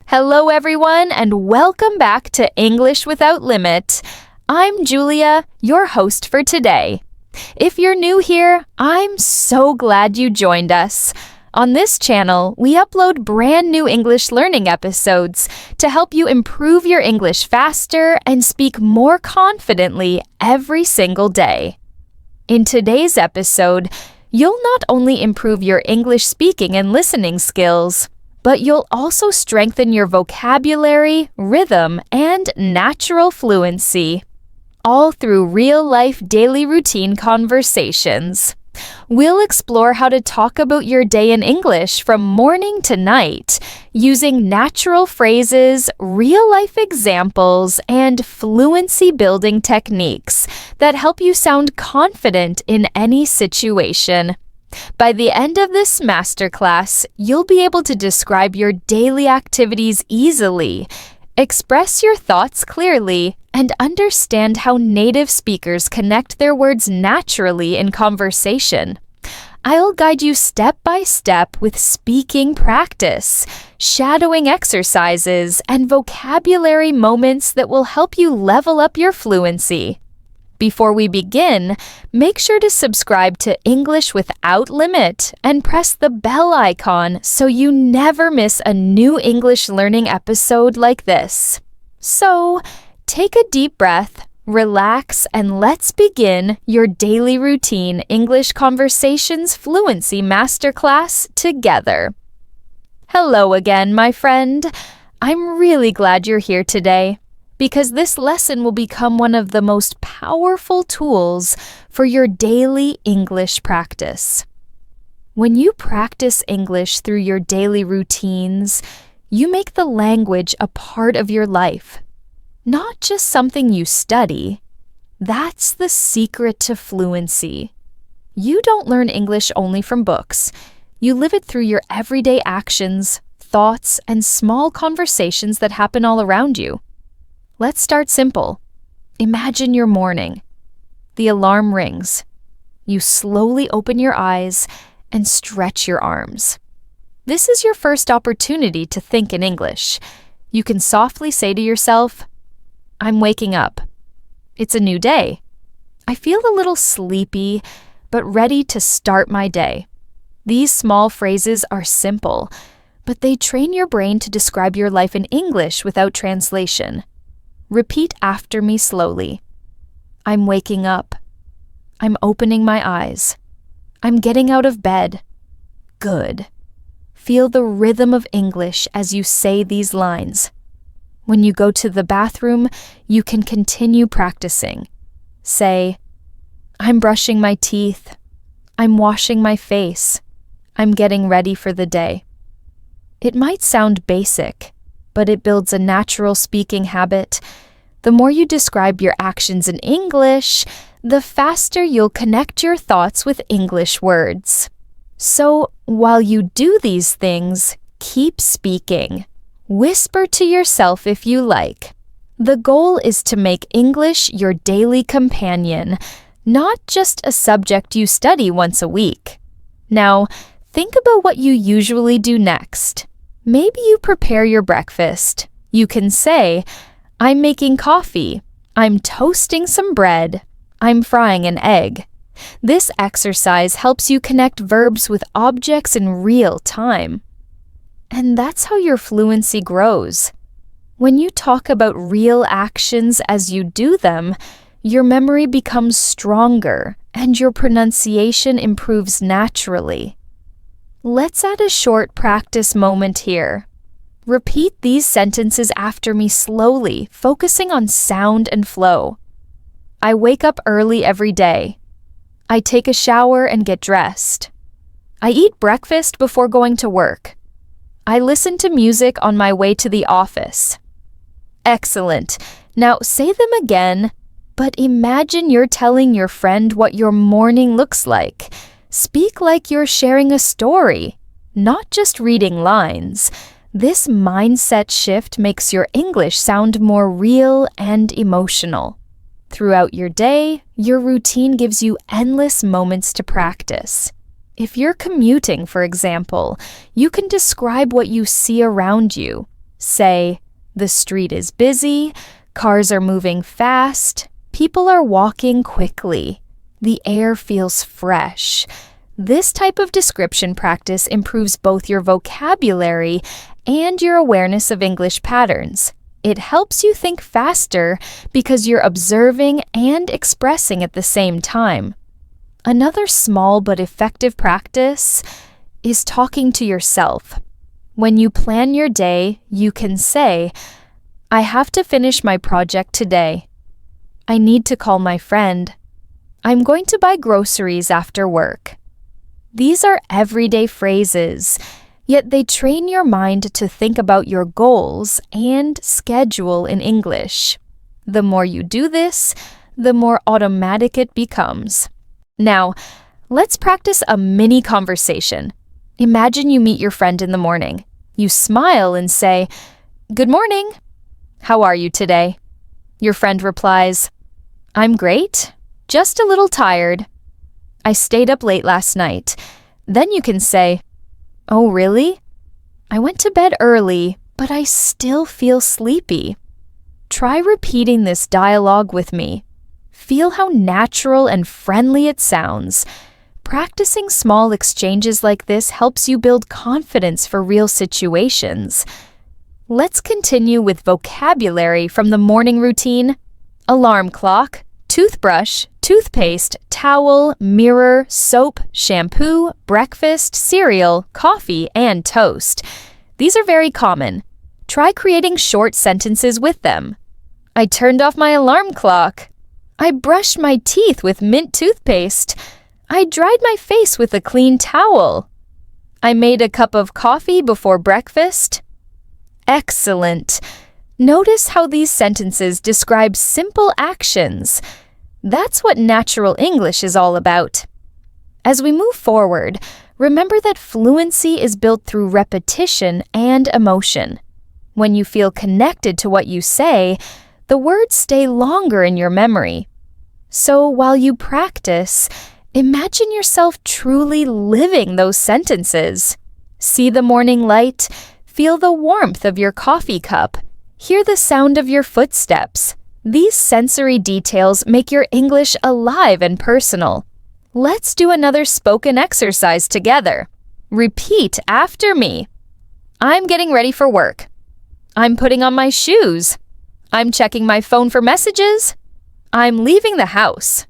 Hello, everyone, and welcome back to English Without Limit. I'm Julia, your host for today. If you're new here, I'm so glad you joined us. On this channel, we upload brand new English learning episodes to help you improve your English faster and speak more confidently every single day. In today's episode, you'll not only improve your English speaking and listening skills, but you'll also strengthen your vocabulary, rhythm, and natural fluency, all through real-life daily routine conversations. We'll explore how to talk about your day in English from morning to night, using natural phrases, real-life examples, and fluency-building techniques that help you sound confident in any situation. By the end of this masterclass, you'll be able to describe your daily activities easily, express your thoughts clearly, and understand how native speakers connect their words naturally in conversation. I'll guide you step by step with speaking practice, shadowing exercises, and vocabulary moments that will help you level up your fluency. Before we begin, make sure to subscribe to English Without Limit and press the bell icon so you never miss a new English learning episode like this. So, take a deep breath, relax, and let's begin your daily routine English Conversations Fluency Masterclass together. Hello again, my friend. I'm really glad you're here today, because this lesson will become one of the most powerful tools for your daily English practice. When you practice English through your daily routines, you make the language a part of your life, not just something you study. That's the secret to fluency. You don't learn English only from books. You live it through your everyday actions, thoughts, and small conversations that happen all around you. Let's start simple. Imagine your morning. The alarm rings. You slowly open your eyes and stretch your arms. This is your first opportunity to think in English. You can softly say to yourself, "I'm waking up. It's a new day. I feel a little sleepy, but ready to start my day." These small phrases are simple, but they train your brain to describe your life in English without translation. Repeat after me slowly. I'm waking up. I'm opening my eyes. I'm getting out of bed. Good. Feel the rhythm of English as you say these lines. When you go to the bathroom, you can continue practicing. Say, I'm brushing my teeth. I'm washing my face. I'm getting ready for the day. It might sound basic, but it builds a natural speaking habit. The more you describe your actions in English, the faster you'll connect your thoughts with English words. So, while you do these things, keep speaking. Whisper to yourself if you like. The goal is to make English your daily companion, not just a subject you study once a week. Now, think about what you usually do next. Maybe you prepare your breakfast. You can say, I'm making coffee. I'm toasting some bread. I'm frying an egg. This exercise helps you connect verbs with objects in real time. And that's how your fluency grows. When you talk about real actions as you do them, your memory becomes stronger and your pronunciation improves naturally. Let's add a short practice moment here. Repeat these sentences after me slowly, focusing on sound and flow. I wake up early every day. I take a shower and get dressed. I eat breakfast before going to work. I listen to music on my way to the office. Excellent. Now say them again, but imagine you're telling your friend what your morning looks like. Speak like you're sharing a story, not just reading lines. This mindset shift makes your English sound more real and emotional. Throughout your day, your routine gives you endless moments to practice. If you're commuting, for example, you can describe what you see around you. Say, the street is busy, cars are moving fast, people are walking quickly, the air feels fresh. This type of description practice improves both your vocabulary and your awareness of English patterns. It helps you think faster because you're observing and expressing at the same time. Another small but effective practice is talking to yourself. When you plan your day, you can say, I have to finish my project today. I need to call my friend. I'm going to buy groceries after work. These are everyday phrases, yet they train your mind to think about your goals and schedule in English. The more you do this, the more automatic it becomes. Now, let's practice a mini conversation. Imagine you meet your friend in the morning. You smile and say, Good morning. How are you today? Your friend replies, I'm great, just a little tired. I stayed up late last night. Then you can say, Oh, really? I went to bed early, but I still feel sleepy. Try repeating this dialogue with me. Feel how natural and friendly it sounds. Practicing small exchanges like this helps you build confidence for real situations. Let's continue with vocabulary from the morning routine. Alarm clock, toothbrush, toothpaste, towel, mirror, soap, shampoo, breakfast, cereal, coffee, and toast. These are very common. Try creating short sentences with them. I turned off my alarm clock. I brushed my teeth with mint toothpaste. I dried my face with a clean towel. I made a cup of coffee before breakfast. Excellent. Notice how these sentences describe simple actions. That's what natural English is all about. As we move forward, remember that fluency is built through repetition and emotion. When you feel connected to what you say, the words stay longer in your memory. So while you practice, imagine yourself truly living those sentences. See the morning light, feel the warmth of your coffee cup, hear the sound of your footsteps. These sensory details make your English alive and personal. Let's do another spoken exercise together. Repeat after me. I'm getting ready for work. I'm putting on my shoes. I'm checking my phone for messages. I'm leaving the house.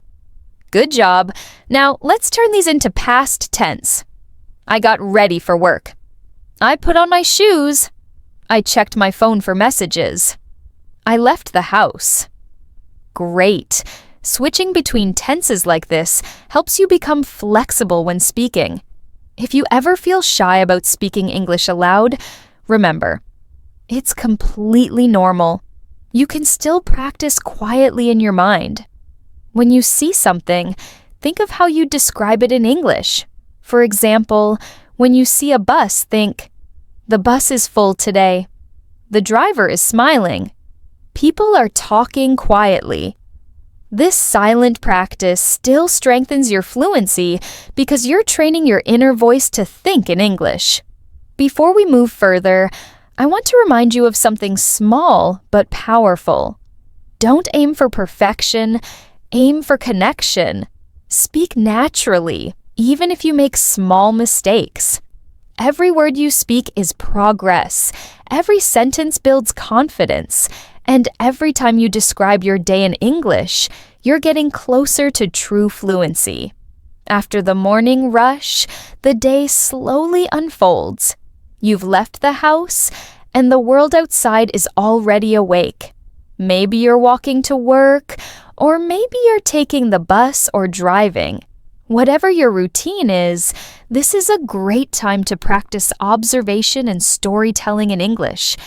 Good job. Now let's turn these into past tense. I got ready for work. I put on my shoes. I checked my phone for messages. I left the house. Great. Switching between tenses like this helps you become flexible when speaking. If you ever feel shy about speaking English aloud, remember, it's completely normal. You can still practice quietly in your mind. When you see something, think of how you describe it in English. For example, when you see a bus, think, the bus is full today. The driver is smiling. People are talking quietly. This silent practice still strengthens your fluency because you're training your inner voice to think in English. Before we move further, I want to remind you of something small but powerful. Don't aim for perfection, aim for connection. Speak naturally, even if you make small mistakes. Every word you speak is progress. Every sentence builds confidence. And every time you describe your day in English, you're getting closer to true fluency. After the morning rush, the day slowly unfolds. You've left the house, and the world outside is already awake. Maybe you're walking to work, or maybe you're taking the bus or driving. Whatever your routine is, this is a great time to practice observation and storytelling in English.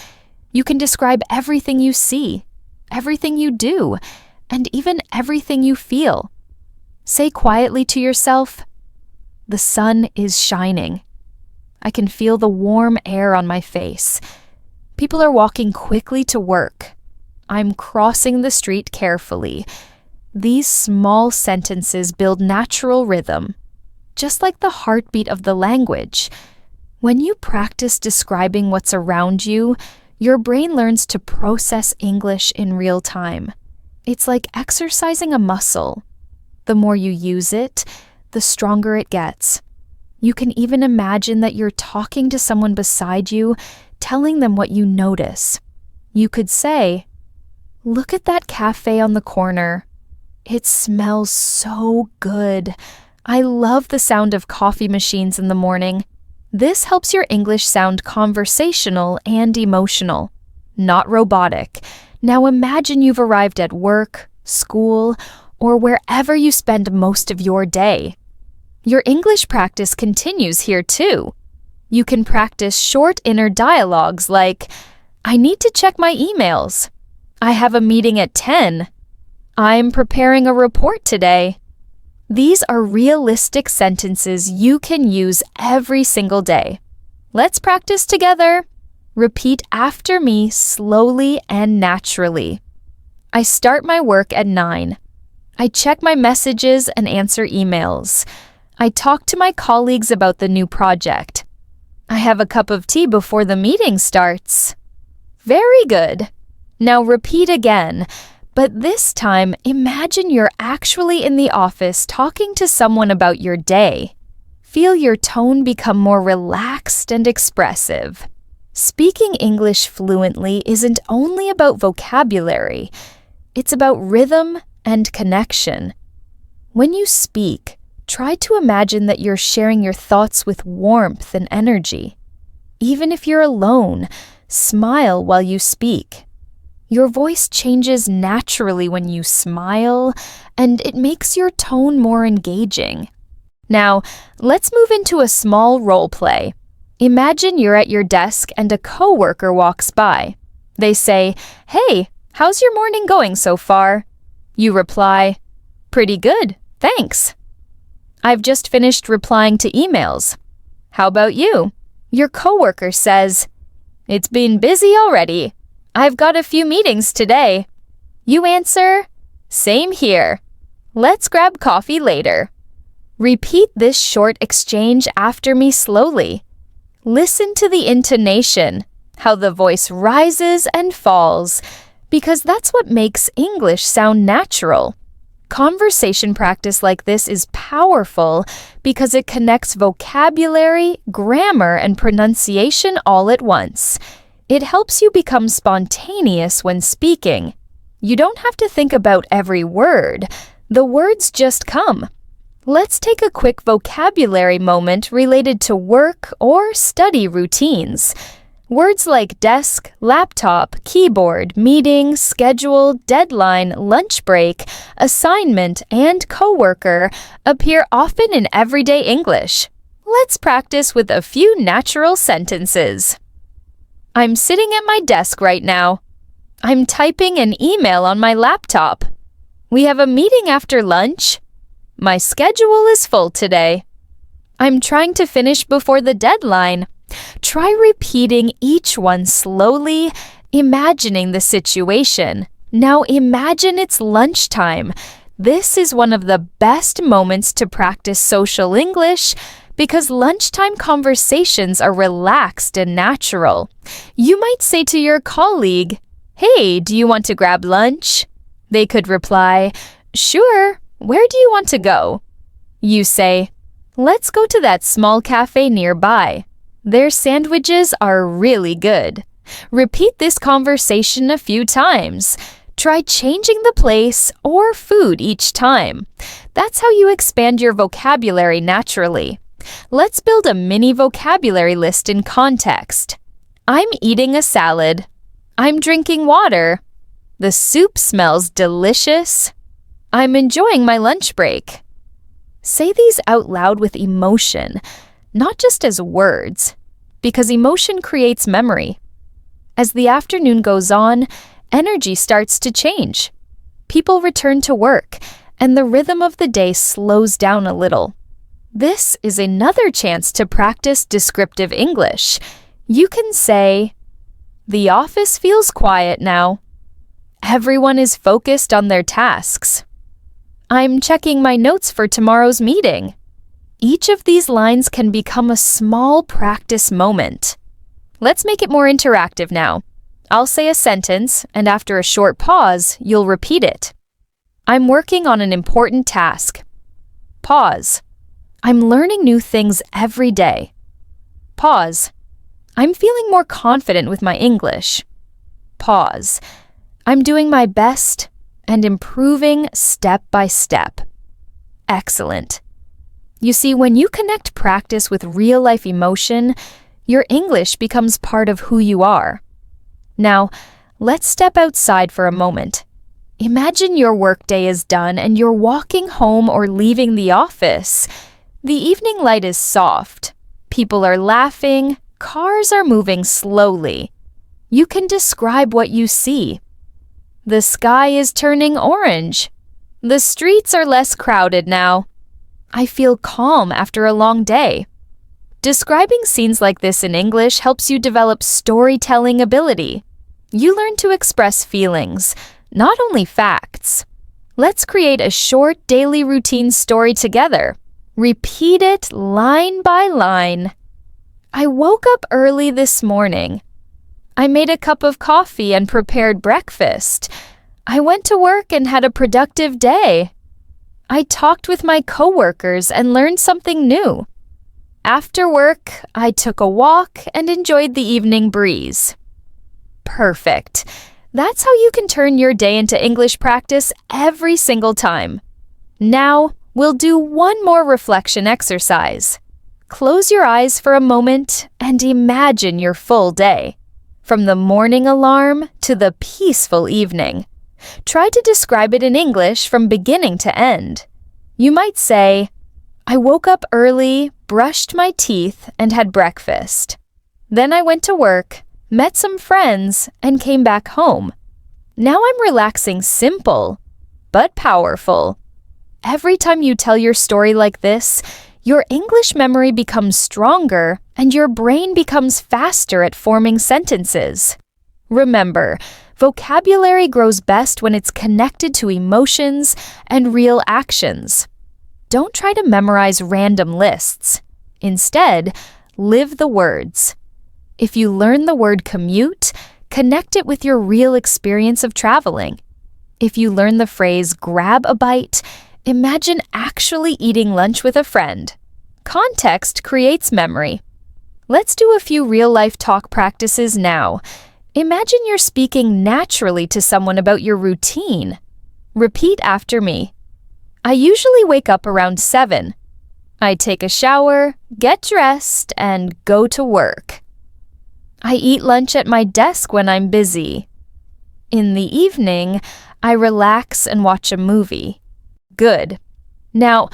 You can describe everything you see, everything you do, and even everything you feel. Say quietly to yourself, the sun is shining. I can feel the warm air on my face. People are walking quickly to work. I'm crossing the street carefully. These small sentences build natural rhythm, just like the heartbeat of the language. When you practice describing what's around you, Your brain learns to process English in real time. It's like exercising a muscle. The more you use it, the stronger it gets. You can even imagine that you're talking to someone beside you, telling them what you notice. You could say, "Look at that cafe on the corner. It smells so good. I love the sound of coffee machines in the morning." This helps your English sound conversational and emotional, not robotic. Now imagine you've arrived at work, school, or wherever you spend most of your day. Your English practice continues here too. You can practice short inner dialogues like, "I need to check my emails. I have a meeting at 10. I'm preparing a report today." These are realistic sentences you can use every single day. Let's practice together. Repeat after me slowly and naturally. I start my work at 9. I check my messages and answer emails. I talk to my colleagues about the new project. I have a cup of tea before the meeting starts. Very good. Now repeat again, but this time imagine you're actually in the office talking to someone about your day. Feel your tone become more relaxed and expressive. Speaking English fluently isn't only about vocabulary, it's about rhythm and connection. When you speak, try to imagine that you're sharing your thoughts with warmth and energy. Even if you're alone, smile while you speak. Your voice changes naturally when you smile, and it makes your tone more engaging. Now, let's move into a small role play. Imagine you're at your desk and a coworker walks by. They say, "Hey, how's your morning going so far?" You reply, "Pretty good, thanks." "I've just finished replying to emails." "How about you?" Your coworker says, "It's been busy already. I've got a few meetings today." You answer, "Same here. Let's grab coffee later." Repeat this short exchange after me slowly. Listen to the intonation, how the voice rises and falls, because that's what makes English sound natural. Conversation practice like this is powerful because it connects vocabulary, grammar, and pronunciation all at once. It helps you become spontaneous when speaking. You don't have to think about every word. The words just come. Let's take a quick vocabulary moment related to work or study routines. Words like desk, laptop, keyboard, meeting, schedule, deadline, lunch break, assignment, and coworker appear often in everyday English. Let's practice with a few natural sentences. I'm sitting at my desk right now. I'm typing an email on my laptop. We have a meeting after lunch. My schedule is full today. I'm trying to finish before the deadline. Try repeating each one slowly, imagining the situation. Now imagine it's lunchtime. This is one of the best moments to practice social English because lunchtime conversations are relaxed and natural. You might say to your colleague, "Hey, do you want to grab lunch?" They could reply, "Sure. Where do you want to go?" You say, "Let's go to that small cafe nearby. Their sandwiches are really good." Repeat this conversation a few times. Try changing the place or food each time. That's how you expand your vocabulary naturally. Let's build a mini vocabulary list in context. I'm eating a salad. I'm drinking water. The soup smells delicious. I'm enjoying my lunch break. Say these out loud with emotion, not just as words, because emotion creates memory. As the afternoon goes on, energy starts to change. People return to work, and the rhythm of the day slows down a little. This is another chance to practice descriptive English. You can say, "The office feels quiet now. Everyone is focused on their tasks. I'm checking my notes for tomorrow's meeting." Each of these lines can become a small practice moment. Let's make it more interactive now. I'll say a sentence, and after a short pause, you'll repeat it. I'm working on an important task. Pause. I'm learning new things every day. Pause. I'm feeling more confident with my English. Pause. I'm doing my best and improving step by step. Excellent. You see, when you connect practice with real-life emotion, your English becomes part of who you are. Now, let's step outside for a moment. Imagine your workday is done and you're walking home or leaving the office. The evening light is soft. People are laughing. Cars are moving slowly. You can describe what you see. The sky is turning orange. The streets are less crowded now. I feel calm after a long day. Describing scenes like this in English helps you develop storytelling ability. You learn to express feelings, not only facts. Let's create a short daily routine story together. Repeat it line by line. I woke up early this morning. I made a cup of coffee and prepared breakfast. I went to work and had a productive day. I talked with my coworkers and learned something new. After work, I took a walk and enjoyed the evening breeze. Perfect. That's how you can turn your day into English practice every single time. Now, we'll do one more reflection exercise. Close your eyes for a moment and imagine your full day, from the morning alarm to the peaceful evening. Try to describe it in English from beginning to end. You might say, I woke up early, brushed my teeth, and had breakfast. Then I went to work, met some friends, and came back home. Now I'm relaxing simple, but powerful. Every time you tell your story like this, your English memory becomes stronger and your brain becomes faster at forming sentences. Remember, vocabulary grows best when it's connected to emotions and real actions. Don't try to memorize random lists. Instead, live the words. If you learn the word commute, connect it with your real experience of traveling. If you learn the phrase grab a bite, imagine actually eating lunch with a friend. Context creates memory. Let's do a few real-life talk practices now. Imagine you're speaking naturally to someone about your routine. Repeat after me. I usually wake up around 7. I take a shower, get dressed, and go to work. I eat lunch at my desk when I'm busy. In the evening, I relax and watch a movie. Good. Now,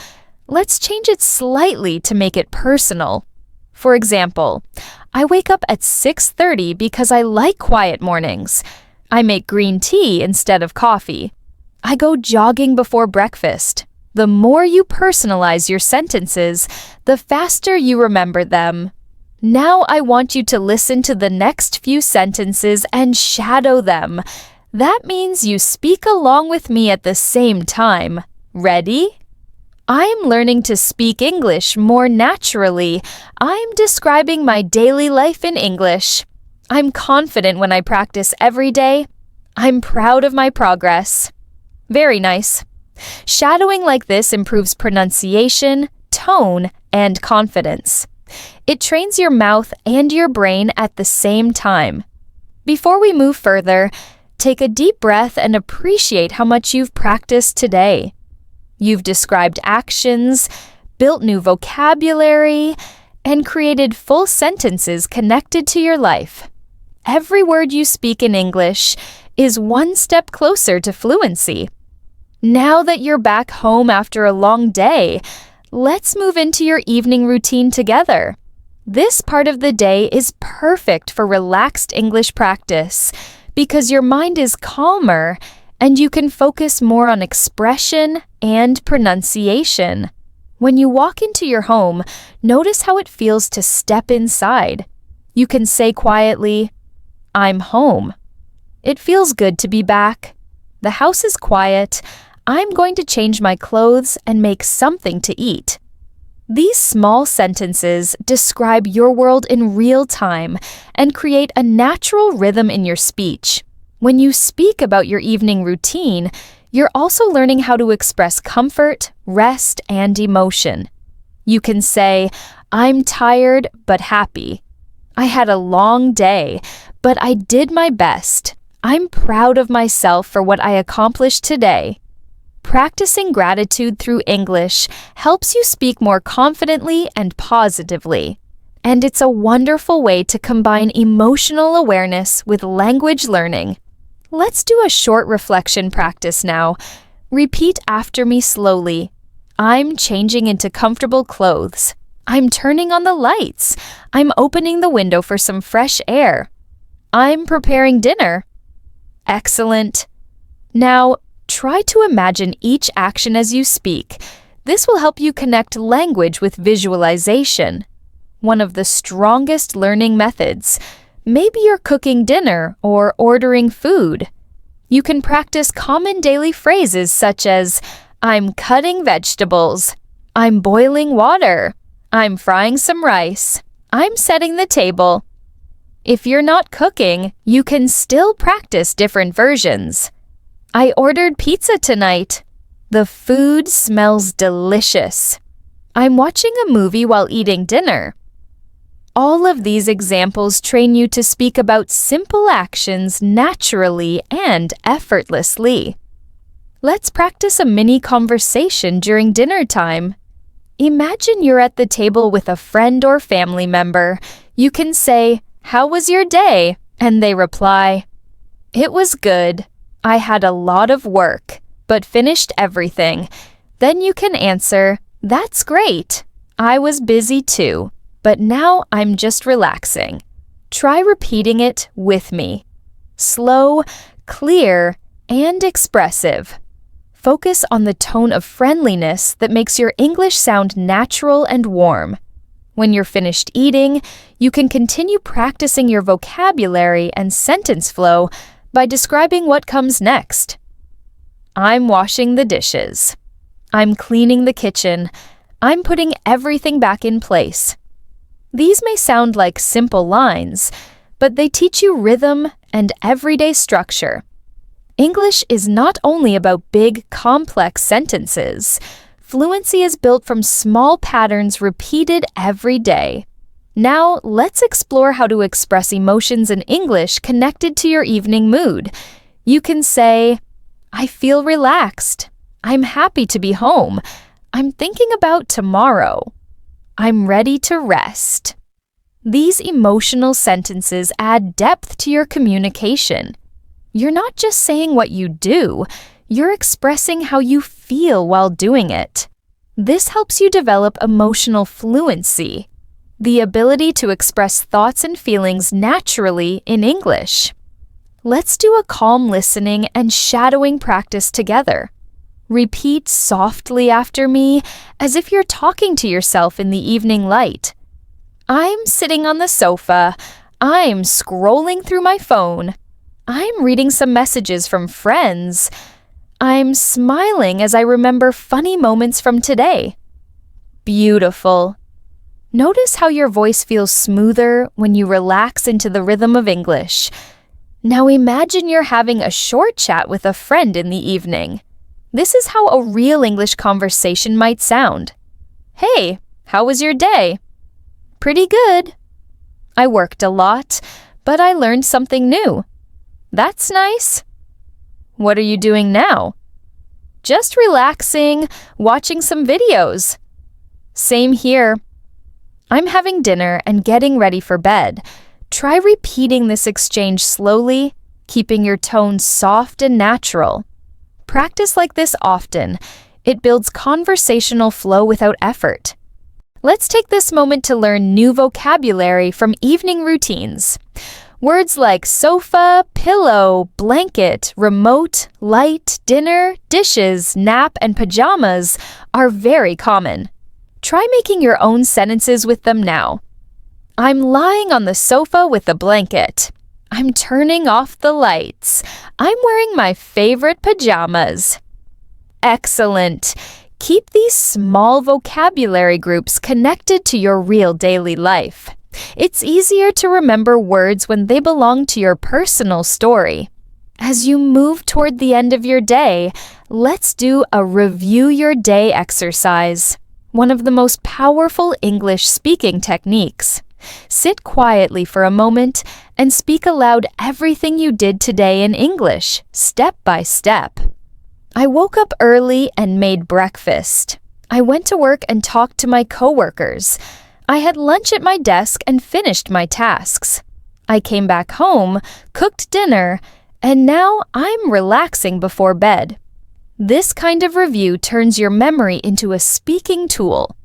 let's change it slightly to make it personal. For example, I wake up at 6:30 because I like quiet mornings. I make green tea instead of coffee. I go jogging before breakfast. The more you personalize your sentences, the faster you remember them. Now I want you to listen to the next few sentences and shadow them. That means you speak along with me at the same time. Ready? I'm learning to speak English more naturally. I'm describing my daily life in English. I'm confident when I practice every day. I'm proud of my progress. Very nice. Shadowing like this improves pronunciation, tone, and confidence. It trains your mouth and your brain at the same time. Before we move further, take a deep breath and appreciate how much you've practiced today. You've described actions, built new vocabulary, and created full sentences connected to your life. Every word you speak in English is one step closer to fluency. Now that you're back home after a long day, let's move into your evening routine together. This part of the day is perfect for relaxed English practice because your mind is calmer and you can focus more on expression and pronunciation. When you walk into your home, notice how it feels to step inside. You can say quietly, I'm home. It feels good to be back. The house is quiet. I'm going to change my clothes and make something to eat. These small sentences describe your world in real time and create a natural rhythm in your speech. When you speak about your evening routine, you're also learning how to express comfort, rest, and emotion. You can say, "I'm tired but happy." "I had a long day, but I did my best." "I'm proud of myself for what I accomplished today." Practicing gratitude through English helps you speak more confidently and positively. And it's a wonderful way to combine emotional awareness with language learning. Let's do a short reflection practice now. Repeat after me slowly. "I'm changing into comfortable clothes." "I'm turning on the lights." "I'm opening the window for some fresh air." "I'm preparing dinner." Excellent. Now, try to imagine each action as you speak. This will help you connect language with visualization. One of the strongest learning methods. Maybe you're cooking dinner or ordering food. You can practice common daily phrases such as, "I'm cutting vegetables." "I'm boiling water." "I'm frying some rice." "I'm setting the table." If you're not cooking, you can still practice different versions. "I ordered pizza tonight." "The food smells delicious." "I'm watching a movie while eating dinner." All of these examples train you to speak about simple actions naturally and effortlessly. Let's practice a mini conversation during dinner time. Imagine you're at the table with a friend or family member. You can say, "How was your day?" And they reply, "It was good. I had a lot of work, but finished everything." Then you can answer, "That's great. I was busy too, but now I'm just relaxing." Try repeating it with me. Slow, clear, and expressive. Focus on the tone of friendliness that makes your English sound natural and warm. When you're finished eating, you can continue practicing your vocabulary and sentence flow by describing what comes next. "I'm washing the dishes." "I'm cleaning the kitchen." "I'm putting everything back in place." These may sound like simple lines, but they teach you rhythm and everyday structure. English is not only about big, complex sentences. Fluency is built from small patterns repeated every day. Now, let's explore how to express emotions in English connected to your evening mood. You can say, "I feel relaxed." "I'm happy to be home." "I'm thinking about tomorrow." "I'm ready to rest." These emotional sentences add depth to your communication. You're not just saying what you do, you're expressing how you feel while doing it. This helps you develop emotional fluency, the ability to express thoughts and feelings naturally in English. Let's do a calm listening and shadowing practice together. Repeat softly after me as if you're talking to yourself in the evening light. "I'm sitting on the sofa." "I'm scrolling through my phone." "I'm reading some messages from friends." "I'm smiling as I remember funny moments from today." Beautiful. Notice how your voice feels smoother when you relax into the rhythm of English. Now imagine you're having a short chat with a friend in the evening. This is how a real English conversation might sound. "Hey, how was your day?" "Pretty good." "I worked a lot, but I learned something new." "That's nice." "What are you doing now?" "Just relaxing, watching some videos." "Same here." "I'm having dinner and getting ready for bed." Try repeating this exchange slowly, keeping your tone soft and natural. Practice like this often. It builds conversational flow without effort. Let's take this moment to learn new vocabulary from evening routines. Words like sofa, pillow, blanket, remote, light, dinner, dishes, nap, and pajamas are very common. Try making your own sentences with them now. "I'm lying on the sofa with a blanket." "I'm turning off the lights." "I'm wearing my favorite pajamas." Excellent. Keep these small vocabulary groups connected to your real daily life. It's easier to remember words when they belong to your personal story. As you move toward the end of your day, let's do a review your day exercise, one of the most powerful English speaking techniques. Sit quietly for a moment and speak aloud everything you did today in English, step by step. I woke up early and made breakfast. I went to work and talked to my coworkers. I had lunch at my desk and finished my tasks. I came back home, cooked dinner, and now I'm relaxing before bed. This kind of review turns your memory into a speaking tool.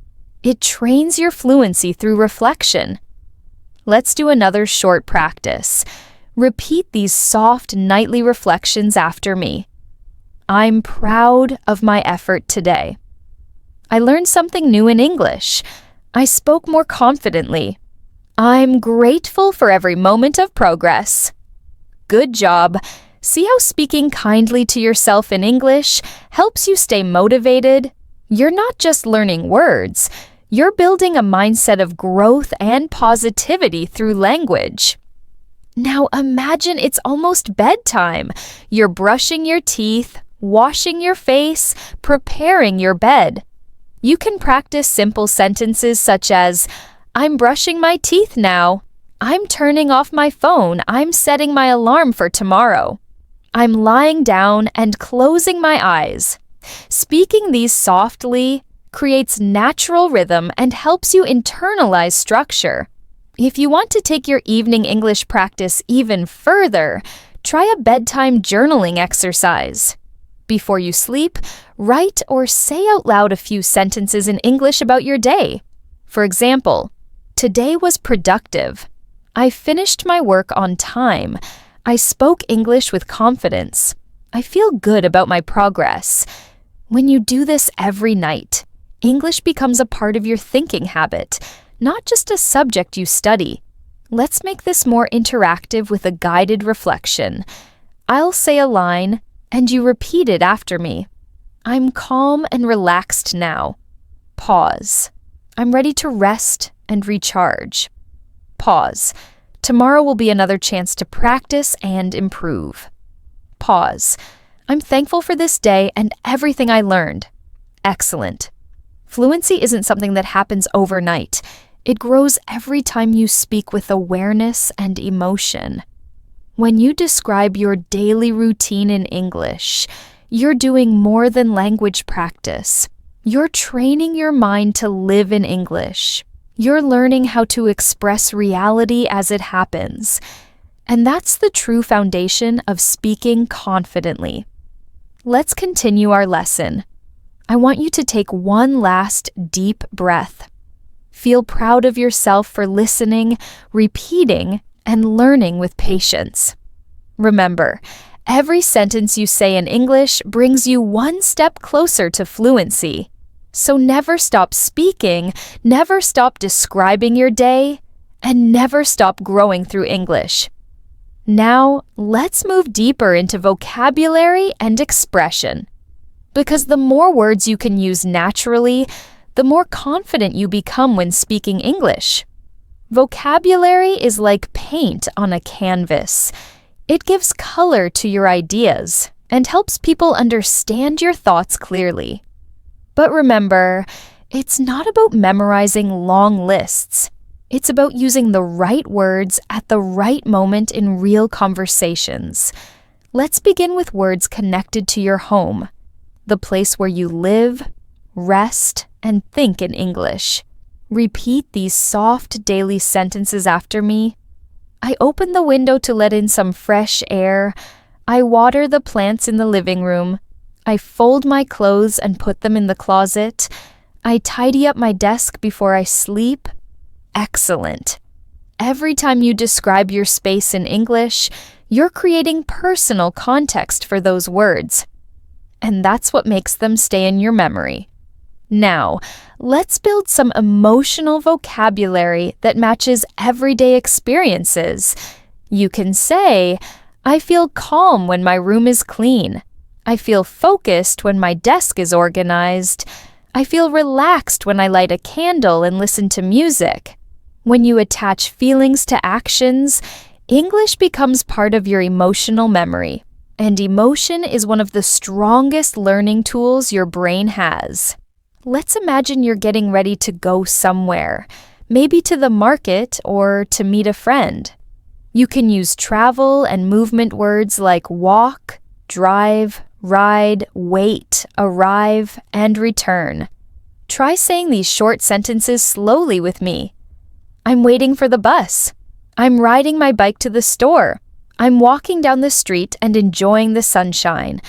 It trains your fluency through reflection. Let's do another short practice. Repeat these soft nightly reflections after me. I'm proud of my effort today. I learned something new in English. I spoke more confidently. I'm grateful for every moment of progress. Good job. See how speaking kindly to yourself in English helps you stay motivated? You're not just learning words. You're building a mindset of growth and positivity through language. Now imagine it's almost bedtime. You're brushing your teeth, washing your face, preparing your bed. You can practice simple sentences such as, I'm brushing my teeth now. I'm turning off my phone. I'm setting my alarm for tomorrow. I'm lying down and closing my eyes. Speaking these softly creates natural rhythm and helps you internalize structure. If you want to take your evening English practice even further, try a bedtime journaling exercise. Before you sleep, write or say out loud a few sentences in English about your day. For example, today was productive. I finished my work on time. I spoke English with confidence. I feel good about my progress. When you do this every night, English becomes a part of your thinking habit, not just a subject you study. Let's make this more interactive with a guided reflection. I'll say a line, and you repeat it after me. I'm calm and relaxed now. Pause. I'm ready to rest and recharge. Pause. Tomorrow will be another chance to practice and improve. Pause. I'm thankful for this day and everything I learned. Excellent. Fluency isn't something that happens overnight. It grows every time you speak with awareness and emotion. When you describe your daily routine in English, you're doing more than language practice. You're training your mind to live in English. You're learning how to express reality as it happens. And that's the true foundation of speaking confidently. Let's continue our lesson. I want you to take one last deep breath. Feel proud of yourself for listening, repeating, and learning with patience. Remember, every sentence you say in English brings you one step closer to fluency. So never stop speaking, never stop describing your day, and never stop growing through English. Now, let's move deeper into vocabulary and expression. Because the more words you can use naturally, the more confident you become when speaking English. Vocabulary is like paint on a canvas. It gives color to your ideas and helps people understand your thoughts clearly. But remember, it's not about memorizing long lists. It's about using the right words at the right moment in real conversations. Let's begin with words connected to your home, the place where you live, rest, and think in English. Repeat these soft daily sentences after me. I open the window to let in some fresh air. I water the plants in the living room. I fold my clothes and put them in the closet. I tidy up my desk before I sleep. Excellent. Every time you describe your space in English, you're creating personal context for those words. And that's what makes them stay in your memory. Now, let's build some emotional vocabulary that matches everyday experiences. You can say, I feel calm when my room is clean. I feel focused when my desk is organized. I feel relaxed when I light a candle and listen to music. When you attach feelings to actions, English becomes part of your emotional memory, and emotion is one of the strongest learning tools your brain has. Let's imagine you're getting ready to go somewhere, maybe to the market or to meet a friend. You can use travel and movement words like walk, drive, ride, wait, arrive, and return. Try saying these short sentences slowly with me. I'm waiting for the bus. I'm riding my bike to the store. I'm walking down the street and enjoying the sunshine.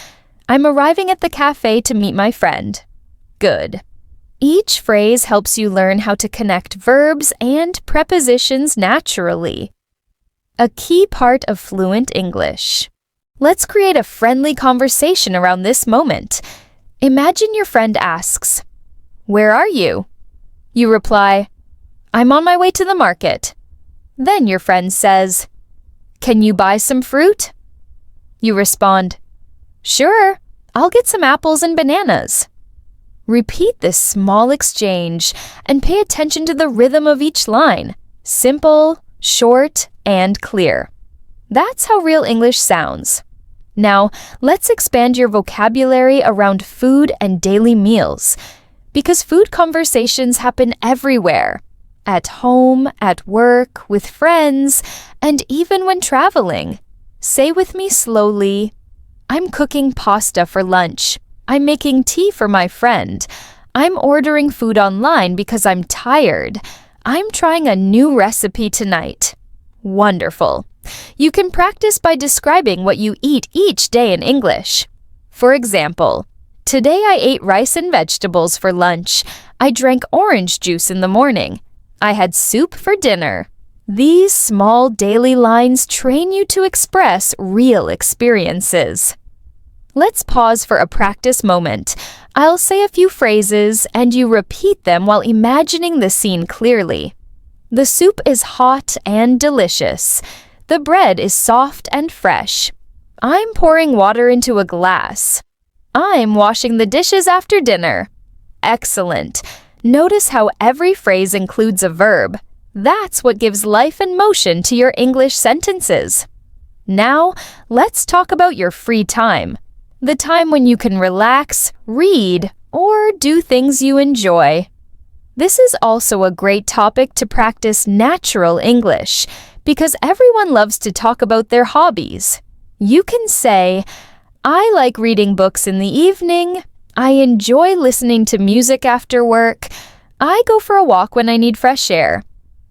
I'm arriving at the cafe to meet my friend. Good. Each phrase helps you learn how to connect verbs and prepositions naturally. A key part of fluent English. Let's create a friendly conversation around this moment. Imagine your friend asks, "Where are you?" You reply, "I'm on my way to the market." Then your friend says, "Can you buy some fruit?" You respond, "Sure, I'll get some apples and bananas." Repeat this small exchange and pay attention to the rhythm of each line. Simple, short, and clear. That's how real English sounds. Now, let's expand your vocabulary around food and daily meals, because food conversations happen everywhere. At home, at work, with friends, and even when traveling. Say with me slowly, "I'm cooking pasta for lunch. I'm making tea for my friend. I'm ordering food online because I'm tired. I'm trying a new recipe tonight." Wonderful. You can practice by describing what you eat each day in English. For example, today I ate rice and vegetables for lunch. I drank orange juice in the morning. I had soup for dinner. These small daily lines train you to express real experiences. Let's pause for a practice moment. I'll say a few phrases and you repeat them while imagining the scene clearly. The soup is hot and delicious. The bread is soft and fresh. I'm pouring water into a glass. I'm washing the dishes after dinner. Excellent. Notice how every phrase includes a verb. That's what gives life and motion to your English sentences. Now, let's talk about your free time. The time when you can relax, read, or do things you enjoy. This is also a great topic to practice natural English, because everyone loves to talk about their hobbies. You can say, "I like reading books in the evening. I enjoy listening to music after work. I go for a walk when I need fresh air.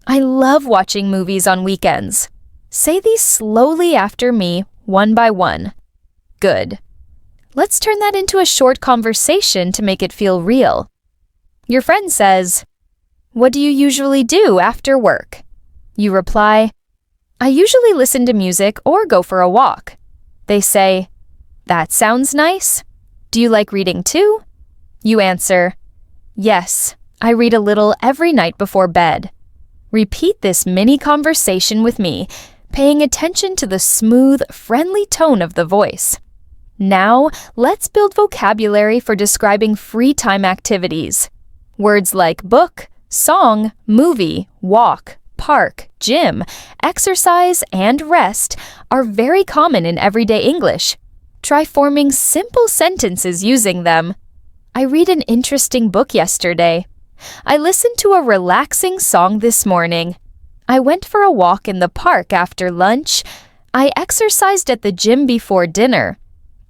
I love watching movies on weekends." Say these slowly after me, one by one. Good. Let's turn that into a short conversation to make it feel real. Your friend says, "What do you usually do after work?" You reply, "I usually listen to music or go for a walk." They say, "That sounds nice. Do you like reading too?" You answer, "Yes, I read a little every night before bed." Repeat this mini conversation with me, paying attention to the smooth, friendly tone of the voice. Now, let's build vocabulary for describing free time activities. Words like book, song, movie, walk, park, gym, exercise, and rest are very common in everyday English. Try forming simple sentences using them. I read an interesting book yesterday. I listened to a relaxing song this morning. I went for a walk in the park after lunch. I exercised at the gym before dinner.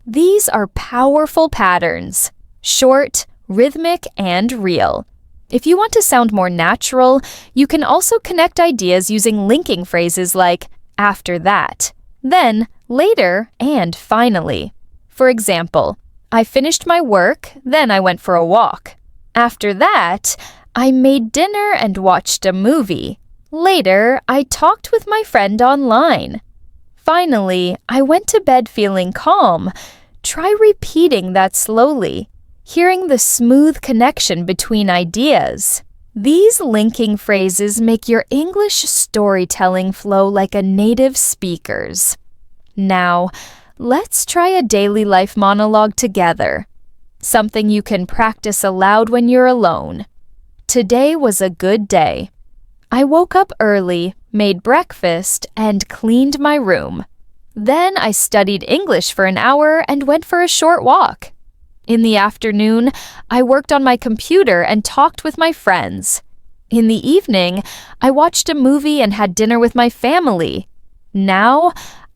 These are powerful patterns, short, rhythmic, and real. If you want to sound more natural, you can also connect ideas using linking phrases like after that, then, later, and finally. For example, I finished my work, then I went for a walk. After that, I made dinner and watched a movie. Later, I talked with my friend online. Finally, I went to bed feeling calm. Try repeating that slowly, hearing the smooth connection between ideas. These linking phrases make your English storytelling flow like a native speaker's. Now, Let's try a daily life monologue together. Something you can practice aloud when you're alone. Today was a good day. I woke up early, made breakfast, and cleaned my room. Then I studied English for an hour and went for a short walk. In the afternoon, I worked on my computer and talked with my friends. In the evening, I watched a movie and had dinner with my family. Now,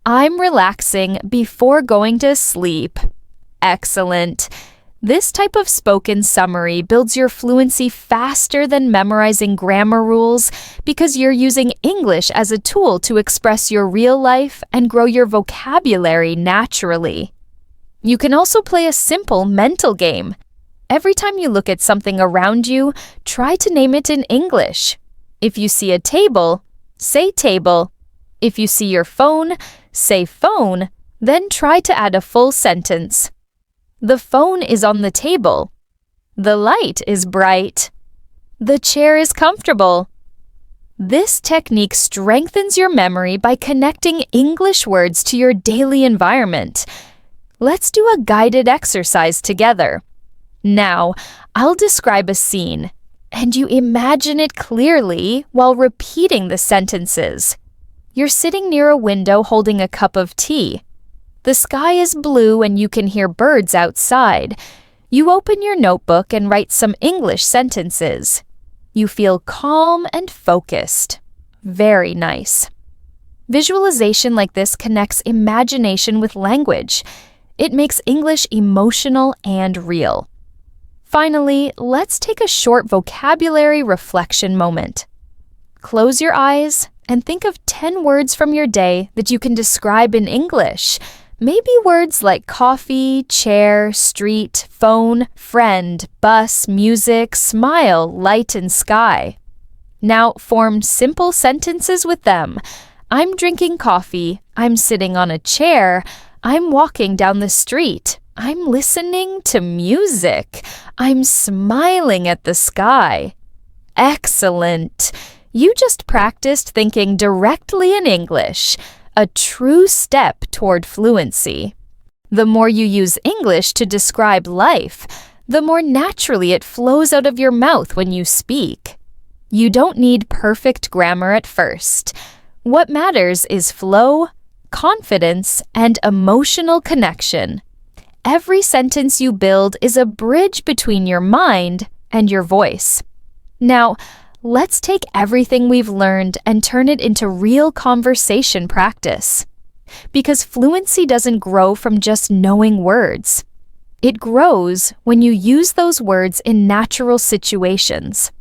I'm relaxing before going to sleep. Excellent. This type of spoken summary builds your fluency faster than memorizing grammar rules because you're using English as a tool to express your real life and grow your vocabulary naturally. You can also play a simple mental game. Every time you look at something around you, try to name it in English. If you see a table, say table. If you see your phone, say phone, then try to add a full sentence. The phone is on the table. The light is bright. The chair is comfortable. This technique strengthens your memory by connecting English words to your daily environment. Let's do a guided exercise together. Now, I'll describe a scene, and you imagine it clearly while repeating the sentences. You're sitting near a window holding a cup of tea. The sky is blue and you can hear birds outside. You open your notebook and write some English sentences. You feel calm and focused. Very nice. Visualization like this connects imagination with language. It makes English emotional and real. Finally, let's take a short vocabulary reflection moment. Close your eyes and think of 10 words from your day that you can describe in English. Maybe words like coffee, chair, street, phone, friend, bus, music, smile, light, and sky. Now form simple sentences with them. I'm drinking coffee. I'm sitting on a chair. I'm walking down the street. I'm listening to music. I'm smiling at the sky. Excellent! You just practiced thinking directly in English. A true step toward fluency. The more you use English to describe life, the more naturally it flows out of your mouth when you speak. You don't need perfect grammar at first. What matters is flow, confidence, and emotional connection. Every sentence you build is a bridge between your mind and your voice. Now, let's take everything we've learned and turn it into real conversation practice. Because fluency doesn't grow from just knowing words. It grows when you use those words in natural situations.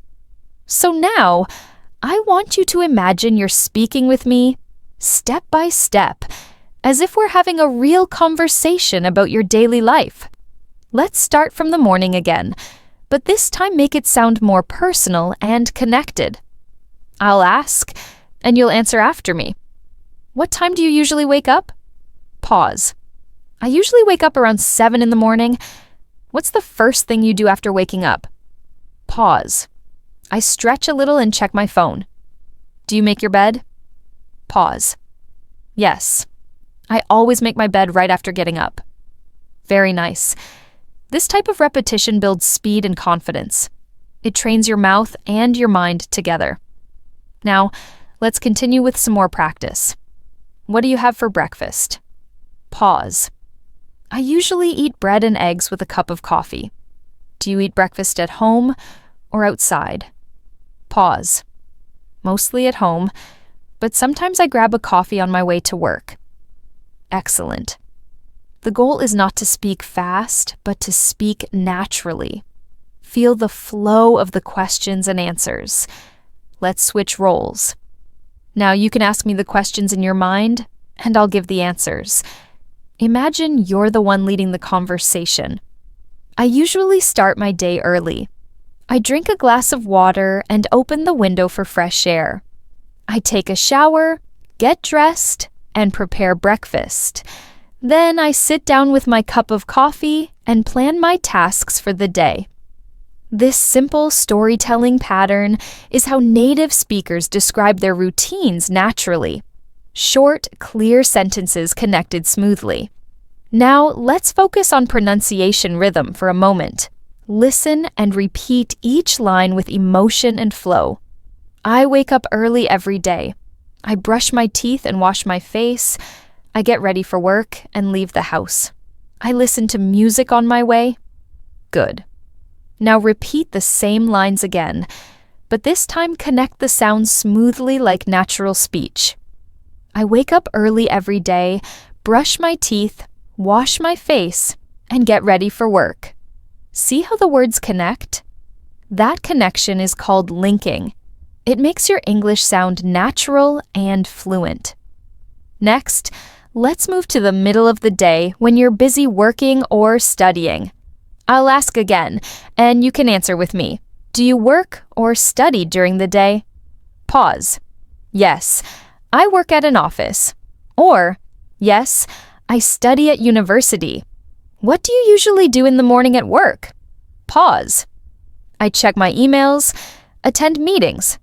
So now, I want you to imagine you're speaking with me, step by step, as if we're having a real conversation about your daily life. Let's start from the morning again. But this time make it sound more personal and connected. I'll ask, and you'll answer after me. What time do you usually wake up? Pause. I usually wake up around 7 in the morning. What's the first thing you do after waking up? Pause. I stretch a little and check my phone. Do you make your bed? Pause. Yes. I always make my bed right after getting up. Very nice. This type of repetition builds speed and confidence. It trains your mouth and your mind together. Now, let's continue with some more practice. What do you have for breakfast? Pause. I usually eat bread and eggs with a cup of coffee. Do you eat breakfast at home or outside? Pause. Mostly at home, but sometimes I grab a coffee on my way to work. Excellent. The goal is not to speak fast, but to speak naturally. Feel the flow of the questions and answers. Let's switch roles. Now you can ask me the questions in your mind, and I'll give the answers. Imagine you're the one leading the conversation. I usually start my day early. I drink a glass of water and open the window for fresh air. I take a shower, get dressed, and prepare breakfast. Then I sit down with my cup of coffee and plan my tasks for the day. This simple storytelling pattern is how native speakers describe their routines naturally. Short, clear sentences connected smoothly. Now, let's focus on pronunciation rhythm for a moment. Listen and repeat each line with emotion and flow. I wake up early every day. I brush my teeth and wash my face. I get ready for work and leave the house. I listen to music on my way. Good. Now repeat the same lines again, but this time connect the sounds smoothly like natural speech. I wake up early every day, brush my teeth, wash my face, and get ready for work. See how the words connect? That connection is called linking. It makes your English sound natural and fluent. Next, let's move to the middle of the day when you're busy working or studying. I'll ask again, and you can answer with me. Do you work or study during the day? Pause. Yes, I work at an office. Or, yes, I study at university. What do you usually do in the morning at work? Pause. I check my emails, attend meetings,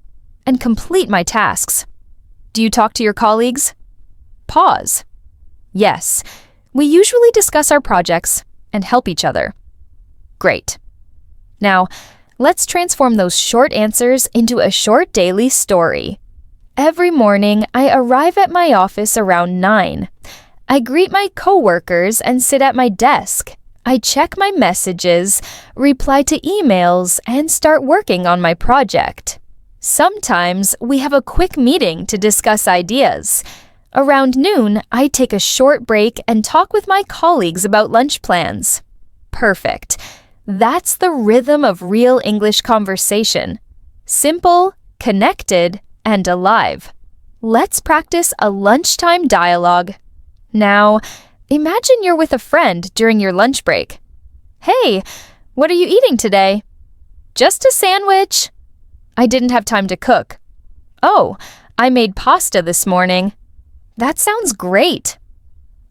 and complete my tasks. Do you talk to your colleagues? Pause. Yes, we usually discuss our projects and help each other. Great. Now, let's transform those short answers into a short daily story. Every morning, I arrive at my office around 9. I greet my coworkers and sit at my desk. I check my messages, reply to emails, and start working on my project. Sometimes we have a quick meeting to discuss ideas. Around noon, I take a short break and talk with my colleagues about lunch plans. Perfect. That's the rhythm of real English conversation. Simple, connected, and alive. Let's practice a lunchtime dialogue. Now, imagine you're with a friend during your lunch break. Hey, what are you eating today? Just a sandwich. I didn't have time to cook. Oh, I made pasta this morning. That sounds great.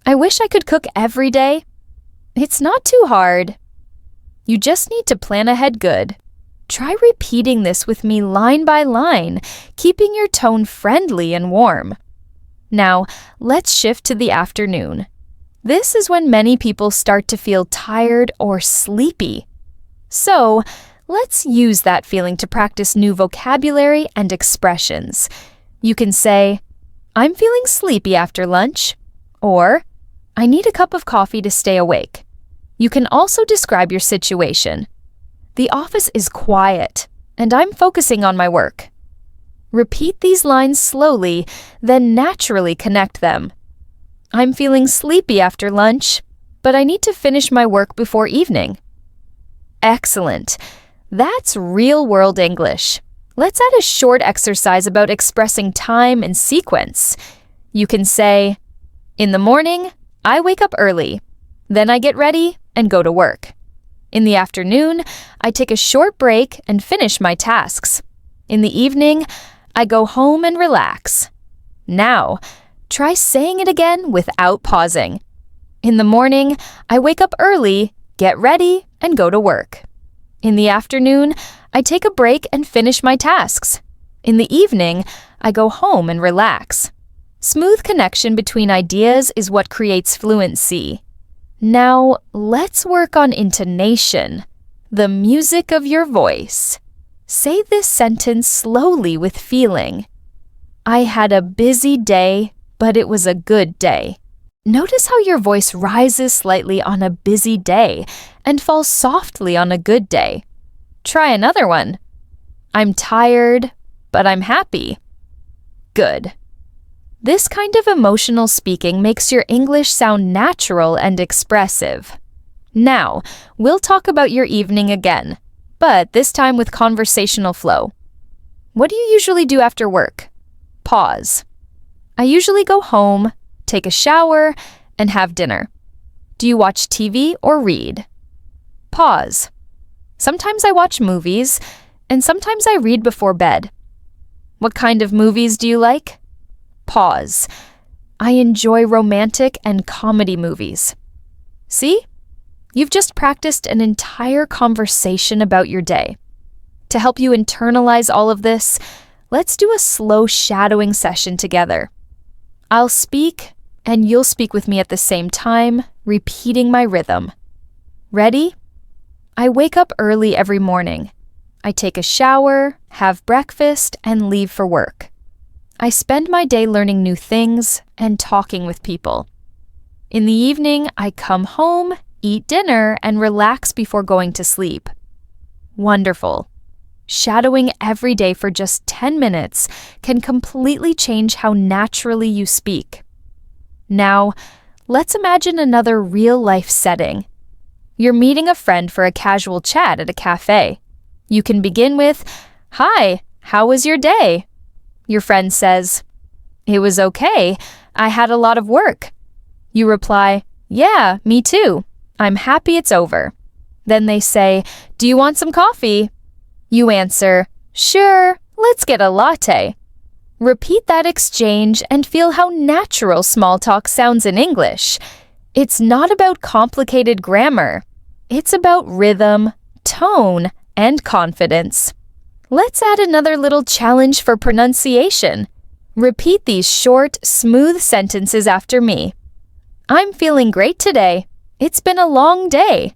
I wish I could cook every day. It's not too hard. You just need to plan ahead good. Try repeating this with me line by line, keeping your tone friendly and warm. Now, let's shift to the afternoon. This is when many people start to feel tired or sleepy. So, let's use that feeling to practice new vocabulary and expressions. You can say, I'm feeling sleepy after lunch, or I need a cup of coffee to stay awake. You can also describe your situation. The office is quiet, and I'm focusing on my work. Repeat these lines slowly, then naturally connect them. I'm feeling sleepy after lunch, but I need to finish my work before evening. Excellent. That's real-world English. Let's add a short exercise about expressing time and sequence. You can say, in the morning, I wake up early. Then I get ready and go to work. In the afternoon, I take a short break and finish my tasks. In the evening, I go home and relax. Now, try saying it again without pausing. In the morning, I wake up early, get ready, and go to work. In the afternoon, I take a break and finish my tasks. In the evening, I go home and relax. Smooth connection between ideas is what creates fluency. Now, let's work on intonation, the music of your voice. Say this sentence slowly with feeling. I had a busy day, but it was a good day. Notice how your voice rises slightly on a busy day and falls softly on a good day. Try another one. I'm tired, but I'm happy. Good. This kind of emotional speaking makes your English sound natural and expressive. Now, we'll talk about your evening again, but this time with conversational flow. What do you usually do after work? Pause. I usually go home, take a shower, and have dinner. Do you watch TV or read? Pause. Sometimes I watch movies, and sometimes I read before bed. What kind of movies do you like? Pause. I enjoy romantic and comedy movies. See? You've just practiced an entire conversation about your day. To help you internalize all of this, let's do a slow shadowing session together. I'll speak, and you'll speak with me at the same time, repeating my rhythm. Ready? I wake up early every morning. I take a shower, have breakfast, and leave for work. I spend my day learning new things and talking with people. In the evening, I come home, eat dinner, and relax before going to sleep. Wonderful. Shadowing every day for just 10 minutes can completely change how naturally you speak. Now, let's imagine another real-life setting. You're meeting a friend for a casual chat at a cafe. You can begin with, "Hi, how was your day?" Your friend says, "It was okay. I had a lot of work." You reply, "Yeah, me too. I'm happy it's over." Then they say, "Do you want some coffee?" You answer, "Sure, let's get a latte." Repeat that exchange and feel how natural small talk sounds in English. It's not about complicated grammar. It's about rhythm, tone, and confidence. Let's add another little challenge for pronunciation. Repeat these short, smooth sentences after me. "I'm feeling great today. It's been a long day.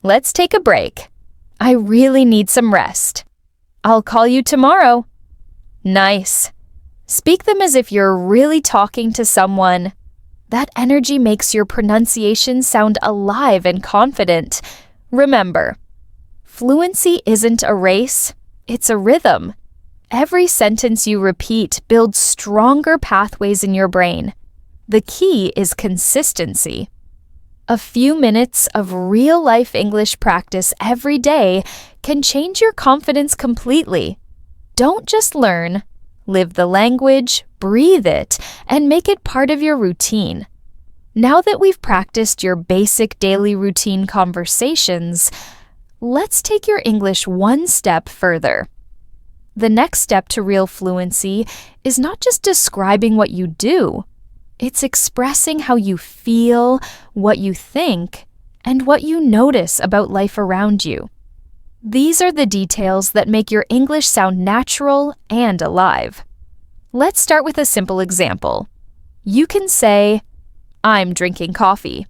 Let's take a break. I really need some rest. I'll call you tomorrow." Nice. Speak them as if you're really talking to someone. That energy makes your pronunciation sound alive and confident. Remember, fluency isn't a race, it's a rhythm. Every sentence you repeat builds stronger pathways in your brain. The key is consistency. A few minutes of real-life English practice every day can change your confidence completely. Don't just learn. Live the language, breathe it, and make it part of your routine. Now that we've practiced your basic daily routine conversations, let's take your English one step further. The next step to real fluency is not just describing what you do. It's expressing how you feel, what you think, and what you notice about life around you. These are the details that make your English sound natural and alive. Let's start with a simple example. You can say, "I'm drinking coffee."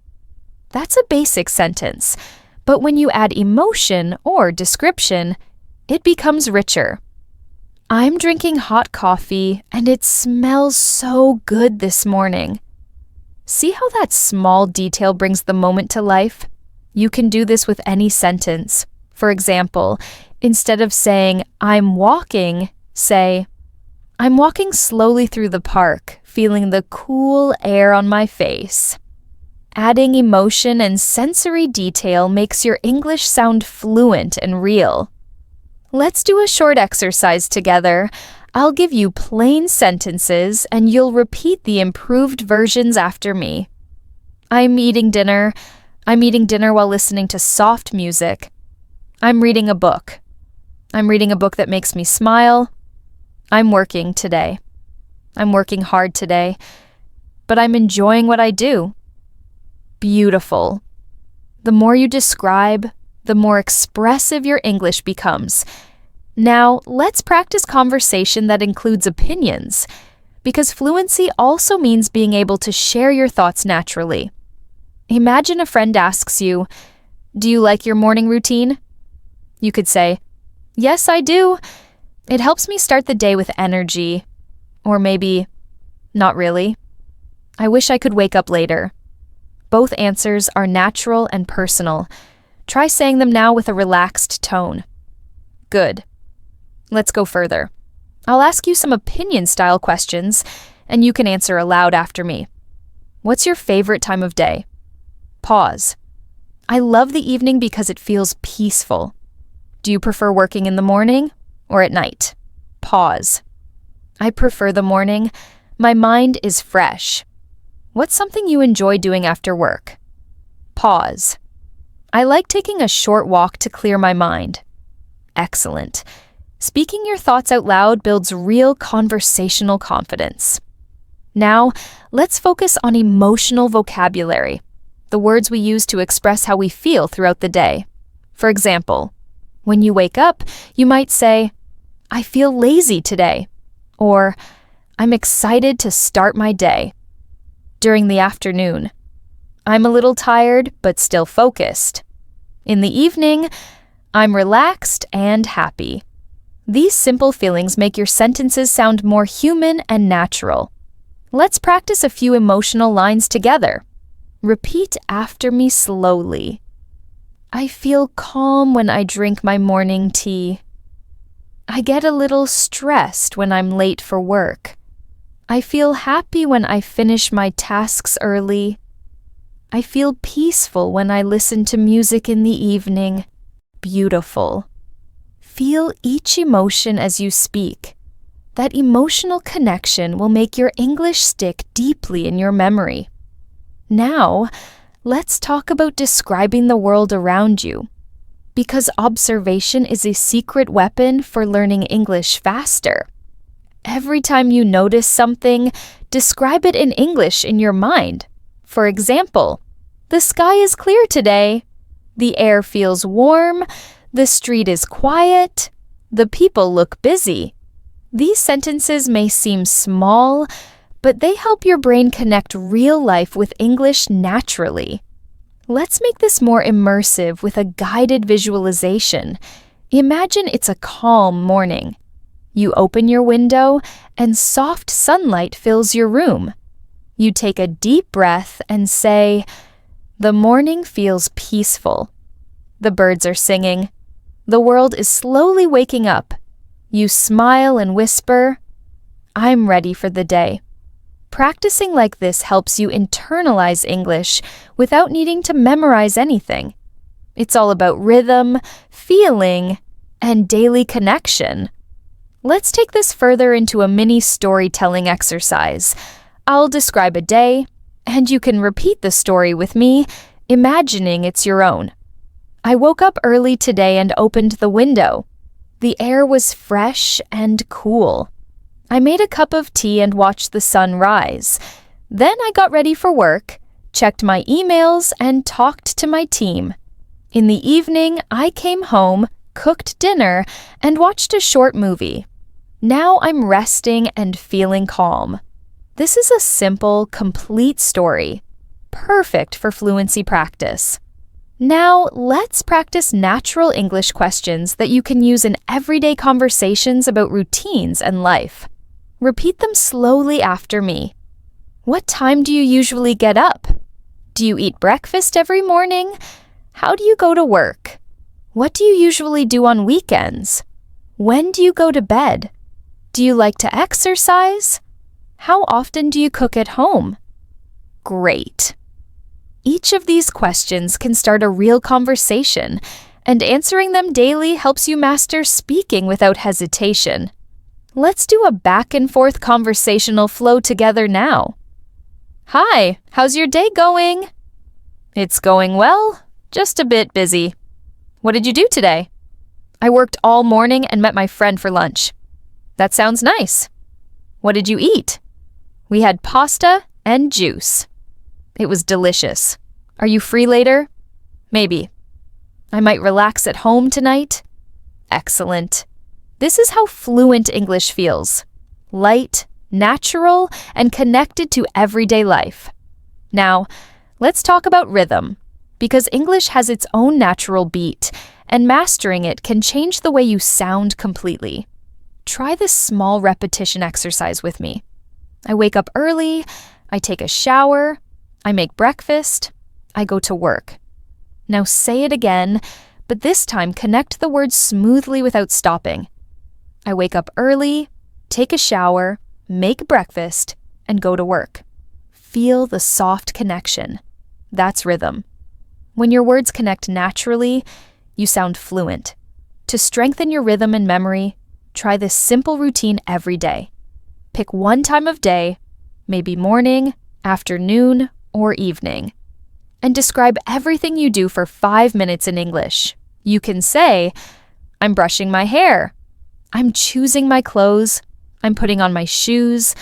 That's a basic sentence, but when you add emotion or description, it becomes richer. "I'm drinking hot coffee and it smells so good this morning." See how that small detail brings the moment to life? You can do this with any sentence. For example, instead of saying, "I'm walking," say, "I'm walking slowly through the park, feeling the cool air on my face." Adding emotion and sensory detail makes your English sound fluent and real. Let's do a short exercise together. I'll give you plain sentences and you'll repeat the improved versions after me. I'm eating dinner while listening to soft music. I'm reading a book. I'm reading a book that makes me smile. I'm working today. I'm working hard today, but I'm enjoying what I do. Beautiful. The more you describe, the more expressive your English becomes. Now, let's practice conversation that includes opinions, because fluency also means being able to share your thoughts naturally. Imagine a friend asks you, "Do you like your morning routine?" You could say, "Yes, I do. It helps me start the day with energy." Or maybe, "Not really. I wish I could wake up later." Both answers are natural and personal. Try saying them now with a relaxed tone. Good. Let's go further. I'll ask you some opinion-style questions, and you can answer aloud after me. What's your favorite time of day? Pause. I love the evening because it feels peaceful. Do you prefer working in the morning or at night? Pause. I prefer the morning. My mind is fresh. What's something you enjoy doing after work? Pause. I like taking a short walk to clear my mind. Excellent. Speaking your thoughts out loud builds real conversational confidence. Now, let's focus on emotional vocabulary, the words we use to express how we feel throughout the day. For example, when you wake up, you might say, "I feel lazy today," or "I'm excited to start my day." during the afternoon. I'm a little tired, but still focused. In the evening, I'm relaxed and happy. These simple feelings make your sentences sound more human and natural. Let's practice a few emotional lines together. Repeat after me slowly. I feel calm when I drink my morning tea. I get a little stressed when I'm late for work. I feel happy when I finish my tasks early. I feel peaceful when I listen to music in the evening. Beautiful. Feel each emotion as you speak. That emotional connection will make your English stick deeply in your memory. Now, let's talk about describing the world around you. Because observation is a secret weapon for learning English faster. Every time you notice something, describe it in English in your mind. For example, the sky is clear today. The air feels warm. The street is quiet. The people look busy. These sentences may seem small, but they help your brain connect real life with English naturally. Let's make this more immersive with a guided visualization. Imagine it's a calm morning. You open your window and soft sunlight fills your room. You take a deep breath and say, "The morning feels peaceful." The birds are singing. The world is slowly waking up. You smile and whisper, "I'm ready for the day." Practicing like this helps you internalize English without needing to memorize anything. It's all about rhythm, feeling, and daily connection. Let's take this further into a mini storytelling exercise. I'll describe a day, and you can repeat the story with me, imagining it's your own. I woke up early today and opened the window. The air was fresh and cool. I made a cup of tea and watched the sun rise. Then I got ready for work, checked my emails, and talked to my team. In the evening, I came home, cooked dinner, and watched a short movie. Now I'm resting and feeling calm. This is a simple, complete story, perfect for fluency practice. Now, let's practice natural English questions that you can use in everyday conversations about routines and life. Repeat them slowly after me. What time do you usually get up? Do you eat breakfast every morning? How do you go to work? What do you usually do on weekends? When do you go to bed? Do you like to exercise? How often do you cook at home? Great. Each of these questions can start a real conversation, and answering them daily helps you master speaking without hesitation. Let's do a back-and-forth conversational flow together now. Hi, how's your day going? It's going well, just a bit busy. What did you do today? I worked all morning and met my friend for lunch. That sounds nice. What did you eat? We had pasta and juice. It was delicious. Are you free later? Maybe. I might relax at home tonight. Excellent. This is how fluent English feels. Light, natural, and connected to everyday life. Now, let's talk about rhythm, because English has its own natural beat, and mastering it can change the way you sound completely. Try this small repetition exercise with me. I wake up early, I take a shower, I make breakfast, I go to work. Now say it again, but this time connect the words smoothly without stopping. I wake up early, take a shower, make breakfast, and go to work. Feel the soft connection. That's rhythm. When your words connect naturally, you sound fluent. To strengthen your rhythm and memory, try this simple routine every day. Pick one time of day, maybe morning, afternoon, or evening, and describe everything you do for 5 minutes in English. You can say, I'm brushing my hair, I'm choosing my clothes, I'm putting on my shoes,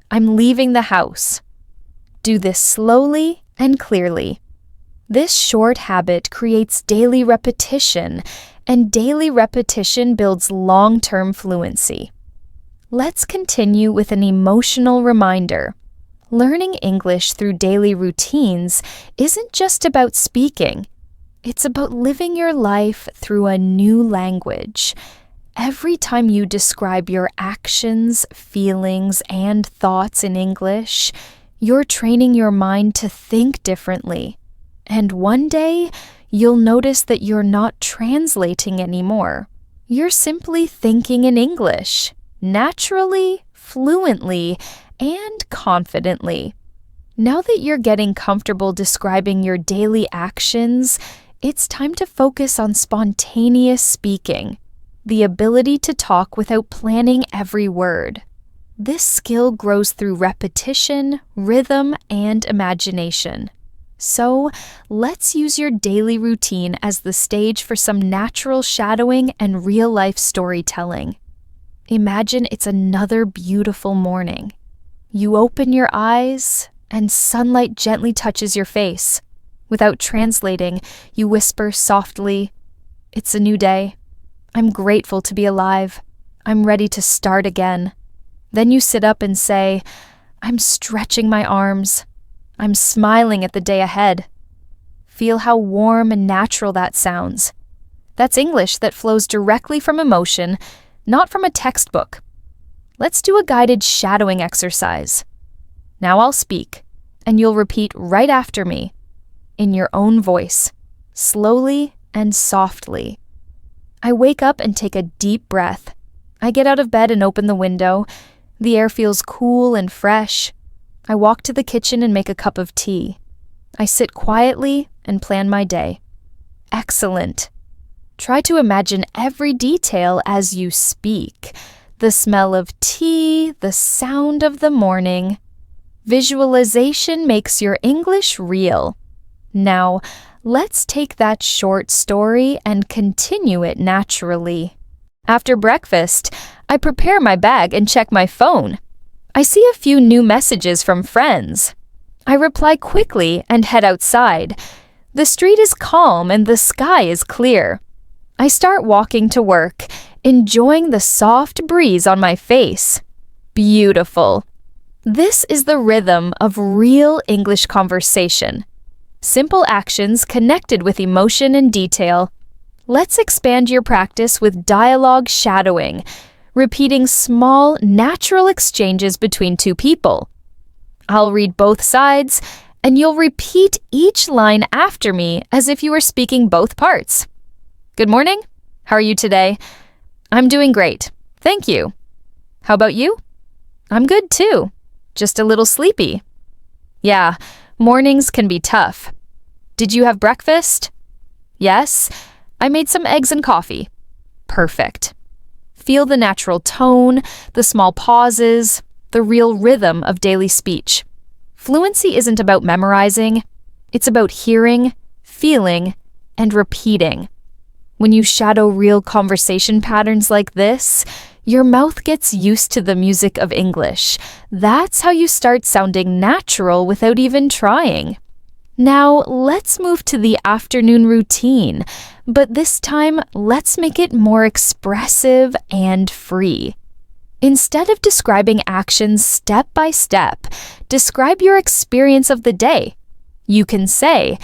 I'm leaving the house. Do this slowly and clearly. This short habit creates daily repetition, and daily repetition builds long-term fluency. Let's continue with an emotional reminder. Learning English through daily routines isn't just about speaking. It's about living your life through a new language. Every time you describe your actions, feelings, and thoughts in English, you're training your mind to think differently. And one day, you'll notice that you're not translating anymore. You're simply thinking in English, naturally, fluently, and confidently. Now that you're getting comfortable describing your daily actions, it's time to focus on spontaneous speaking, the ability to talk without planning every word. This skill grows through repetition, rhythm, and imagination. So, let's use your daily routine as the stage for some natural shadowing and real-life storytelling. Imagine it's another beautiful morning. You open your eyes, and sunlight gently touches your face. Without translating, you whisper softly, "It's a new day. I'm grateful to be alive. I'm ready to start again." Then you sit up and say, "I'm stretching my arms. I'm smiling at the day ahead." Feel how warm and natural that sounds. That's English that flows directly from emotion, not from a textbook. Let's do a guided shadowing exercise. Now I'll speak, and you'll repeat right after me, in your own voice, slowly and softly. I wake up and take a deep breath. I get out of bed and open the window. The air feels cool and fresh. I walk to the kitchen and make a cup of tea. I sit quietly and plan my day. Excellent. Try to imagine every detail as you speak. The smell of tea, the sound of the morning. Visualization makes your English real. Now, let's take that short story and continue it naturally. After breakfast, I prepare my bag and check my phone. I see a few new messages from friends. I reply quickly and head outside. The street is calm and the sky is clear. I start walking to work, enjoying the soft breeze on my face. Beautiful. This is the rhythm of real English conversation. Simple actions connected with emotion and detail. Let's expand your practice with dialogue shadowing, repeating small, natural exchanges between two people. I'll read both sides, and you'll repeat each line after me as if you were speaking both parts. Good morning. How are you today? I'm doing great. Thank you. How about you? I'm good too. Just a little sleepy. Yeah, mornings can be tough. Did you have breakfast? Yes, I made some eggs and coffee. Perfect. Feel the natural tone, the small pauses, the real rhythm of daily speech. Fluency isn't about memorizing. It's about hearing, feeling, and repeating. When you shadow real conversation patterns like this, your mouth gets used to the music of English. That's how you start sounding natural without even trying. Now, let's move to the afternoon routine, but this time, let's make it more expressive and free. Instead of describing actions step by step, describe your experience of the day. You can say,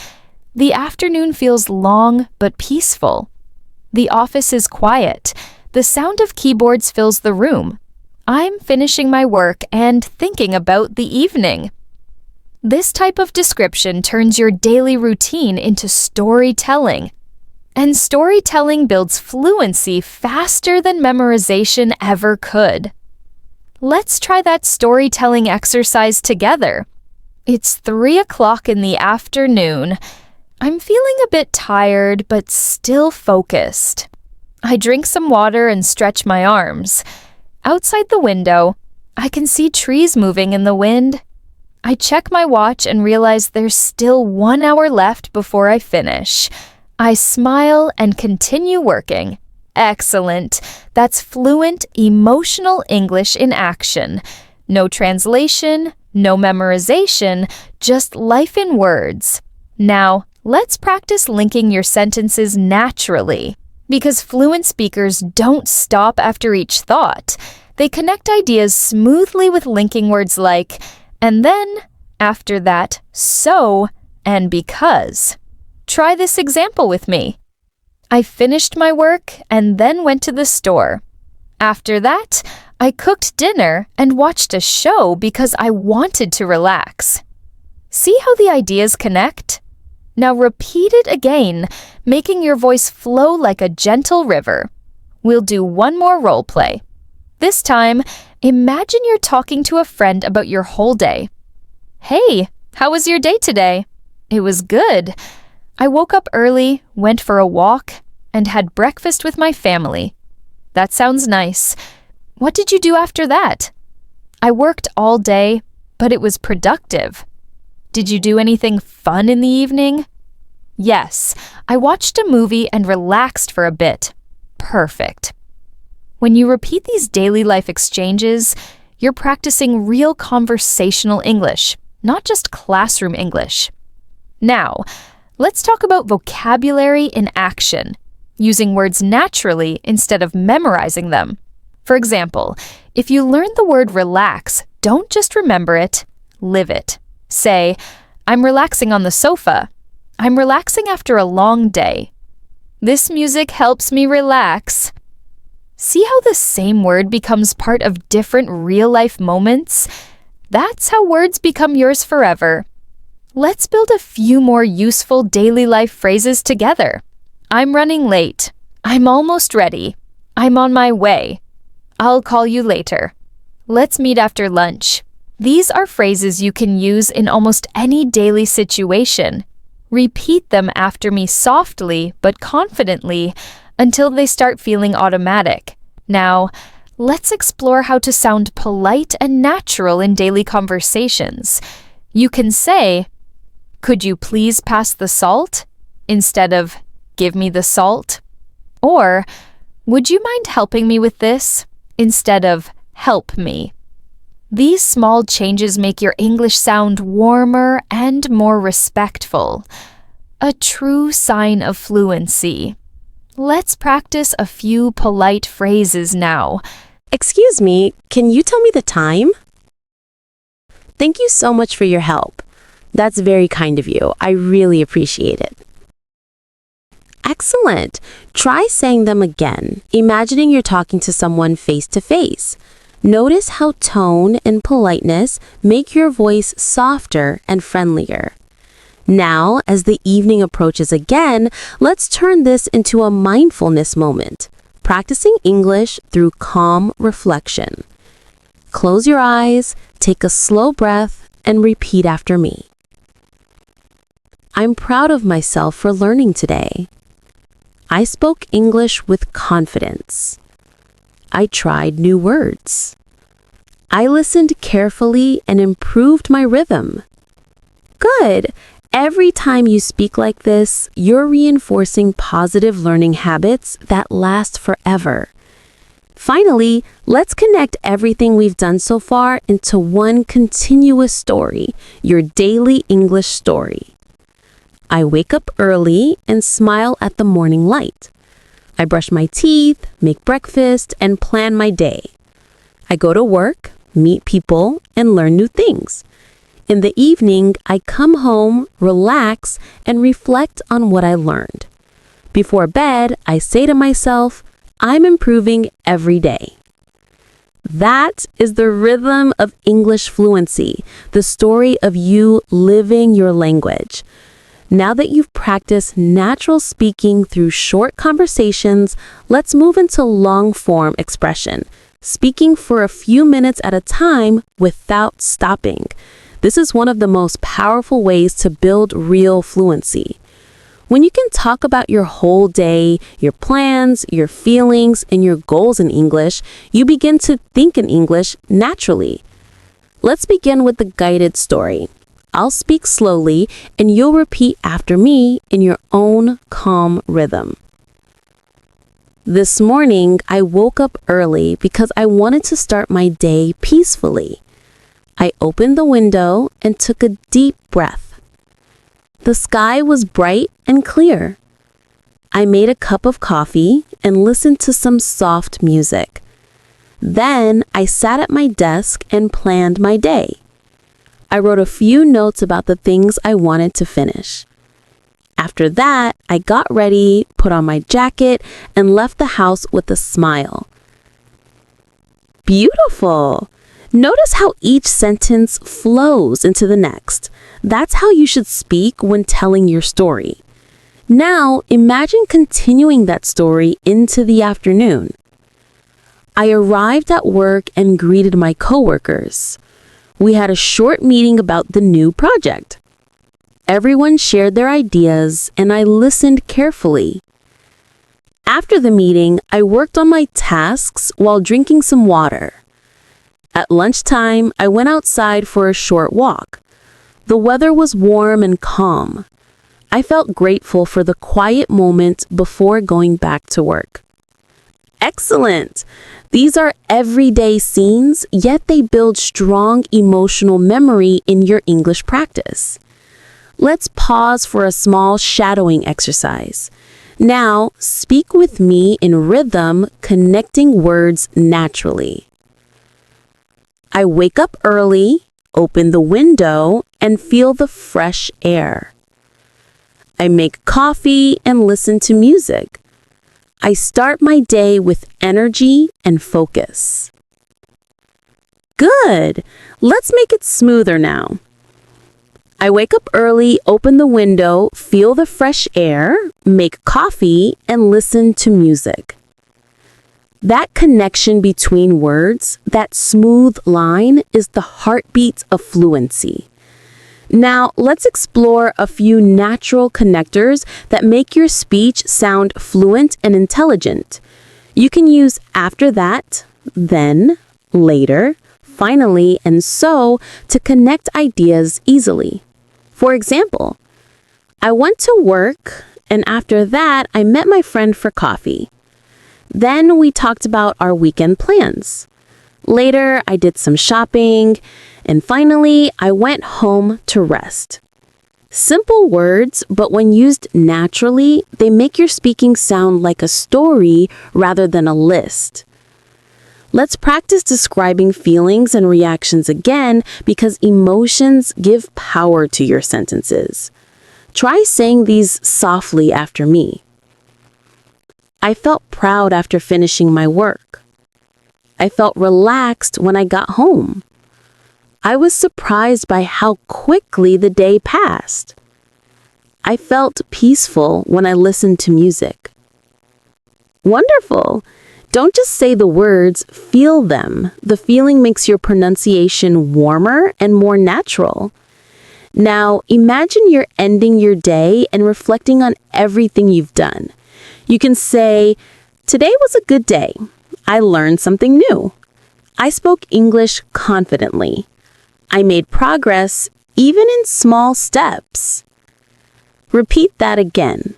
"The afternoon feels long but peaceful." "The office is quiet. The sound of keyboards fills the room. I'm finishing my work and thinking about the evening." This type of description turns your daily routine into storytelling. And storytelling builds fluency faster than memorization ever could. Let's try that storytelling exercise together. It's 3 o'clock in the afternoon. I'm feeling a bit tired, but still focused. I drink some water and stretch my arms. Outside the window, I can see trees moving in the wind. I check my watch and realize there's still 1 hour left before I finish. I smile and continue working. Excellent. That's fluent, emotional English in action. No translation, no memorization, just life in words. Now, let's practice linking your sentences naturally. Because fluent speakers don't stop after each thought. They connect ideas smoothly with linking words like, And then, after that, so and because. Try this example with me. I finished my work and then went to the store. After that, I cooked dinner and watched a show because I wanted to relax. See how the ideas connect? Now repeat it again, making your voice flow like a gentle river. We'll do one more role play. This time, imagine you're talking to a friend about your whole day. Hey, how was your day today? It was good. I woke up early, went for a walk, and had breakfast with my family. That sounds nice. What did you do after that? I worked all day, but it was productive. Did you do anything fun in the evening? Yes, I watched a movie and relaxed for a bit. Perfect. When you repeat these daily life exchanges, you're practicing real conversational English, not just classroom English. Now, let's talk about vocabulary in action, using words naturally instead of memorizing them. For example, if you learn the word relax, don't just remember it, live it. Say, I'm relaxing on the sofa. I'm relaxing after a long day. This music helps me relax. See how the same word becomes part of different real-life moments? That's how words become yours forever. Let's build a few more useful daily life phrases together. I'm running late. I'm almost ready. I'm on my way. I'll call you later. Let's meet after lunch. These are phrases you can use in almost any daily situation. Repeat them after me softly but confidently until they start feeling automatic. Now, let's explore how to sound polite and natural in daily conversations. You can say, "Could you please pass the salt?" instead of, "Give me the salt." Or, "Would you mind helping me with this?" instead of, "Help me." These small changes make your English sound warmer and more respectful. A true sign of fluency. Let's practice a few polite phrases now. Excuse me, can you tell me the time? Thank you so much for your help. That's very kind of you. I really appreciate it. Excellent. Try saying them again, imagining you're talking to someone face to face. Notice how tone and politeness make your voice softer and friendlier. Now, as the evening approaches again, let's turn this into a mindfulness moment, practicing English through calm reflection. Close your eyes, take a slow breath, and repeat after me. I'm proud of myself for learning today. I spoke English with confidence. I tried new words. I listened carefully and improved my rhythm. Good! Every time you speak like this, you're reinforcing positive learning habits that last forever. Finally, let's connect everything we've done so far into one continuous story, your daily English story. I wake up early and smile at the morning light. I brush my teeth, make breakfast, and plan my day. I go to work, meet people, and learn new things. In the evening, I come home, relax, and reflect on what I learned. Before bed, I say to myself, I'm improving every day. That is the rhythm of English fluency, the story of you living your language. Now that you've practiced natural speaking through short conversations, let's move into long-form expression, speaking for a few minutes at a time without stopping. This is one of the most powerful ways to build real fluency. When you can talk about your whole day, your plans, your feelings, and your goals in English, you begin to think in English naturally. Let's begin with the guided story. I'll speak slowly, and you'll repeat after me in your own calm rhythm. This morning, I woke up early because I wanted to start my day peacefully. I opened the window and took a deep breath. The sky was bright and clear. I made a cup of coffee and listened to some soft music. Then I sat at my desk and planned my day. I wrote a few notes about the things I wanted to finish. After that, I got ready, put on my jacket, and left the house with a smile. Beautiful! Notice how each sentence flows into the next. That's how you should speak when telling your story. Now, imagine continuing that story into the afternoon. I arrived at work and greeted my coworkers. We had a short meeting about the new project. Everyone shared their ideas, and I listened carefully. After the meeting, I worked on my tasks while drinking some water. At lunchtime, I went outside for a short walk. The weather was warm and calm. I felt grateful for the quiet moment before going back to work. Excellent! These are everyday scenes, yet they build strong emotional memory in your English practice. Let's pause for a small shadowing exercise. Now, speak with me in rhythm, connecting words naturally. I wake up early, open the window, and feel the fresh air. I make coffee and listen to music. I start my day with energy and focus. Good! Let's make it smoother now. I wake up early, open the window, feel the fresh air, make coffee, and listen to music. That connection between words, that smooth line, is the heartbeat of fluency. Now, let's explore a few natural connectors that make your speech sound fluent and intelligent. You can use after that, then, later, finally, and so to connect ideas easily. For example, I went to work, and after that, I met my friend for coffee. Then we talked about our weekend plans. Later, I did some shopping, and finally, I went home to rest. Simple words, but when used naturally, they make your speaking sound like a story rather than a list. Let's practice describing feelings and reactions again because emotions give power to your sentences. Try saying these softly after me. I felt proud after finishing my work. I felt relaxed when I got home. I was surprised by how quickly the day passed. I felt peaceful when I listened to music. Wonderful! Don't just say the words, feel them. The feeling makes your pronunciation warmer and more natural. Now, imagine you're ending your day and reflecting on everything you've done. You can say, "Today was a good day. I learned something new. I spoke English confidently. I made progress, even in small steps." Repeat that again.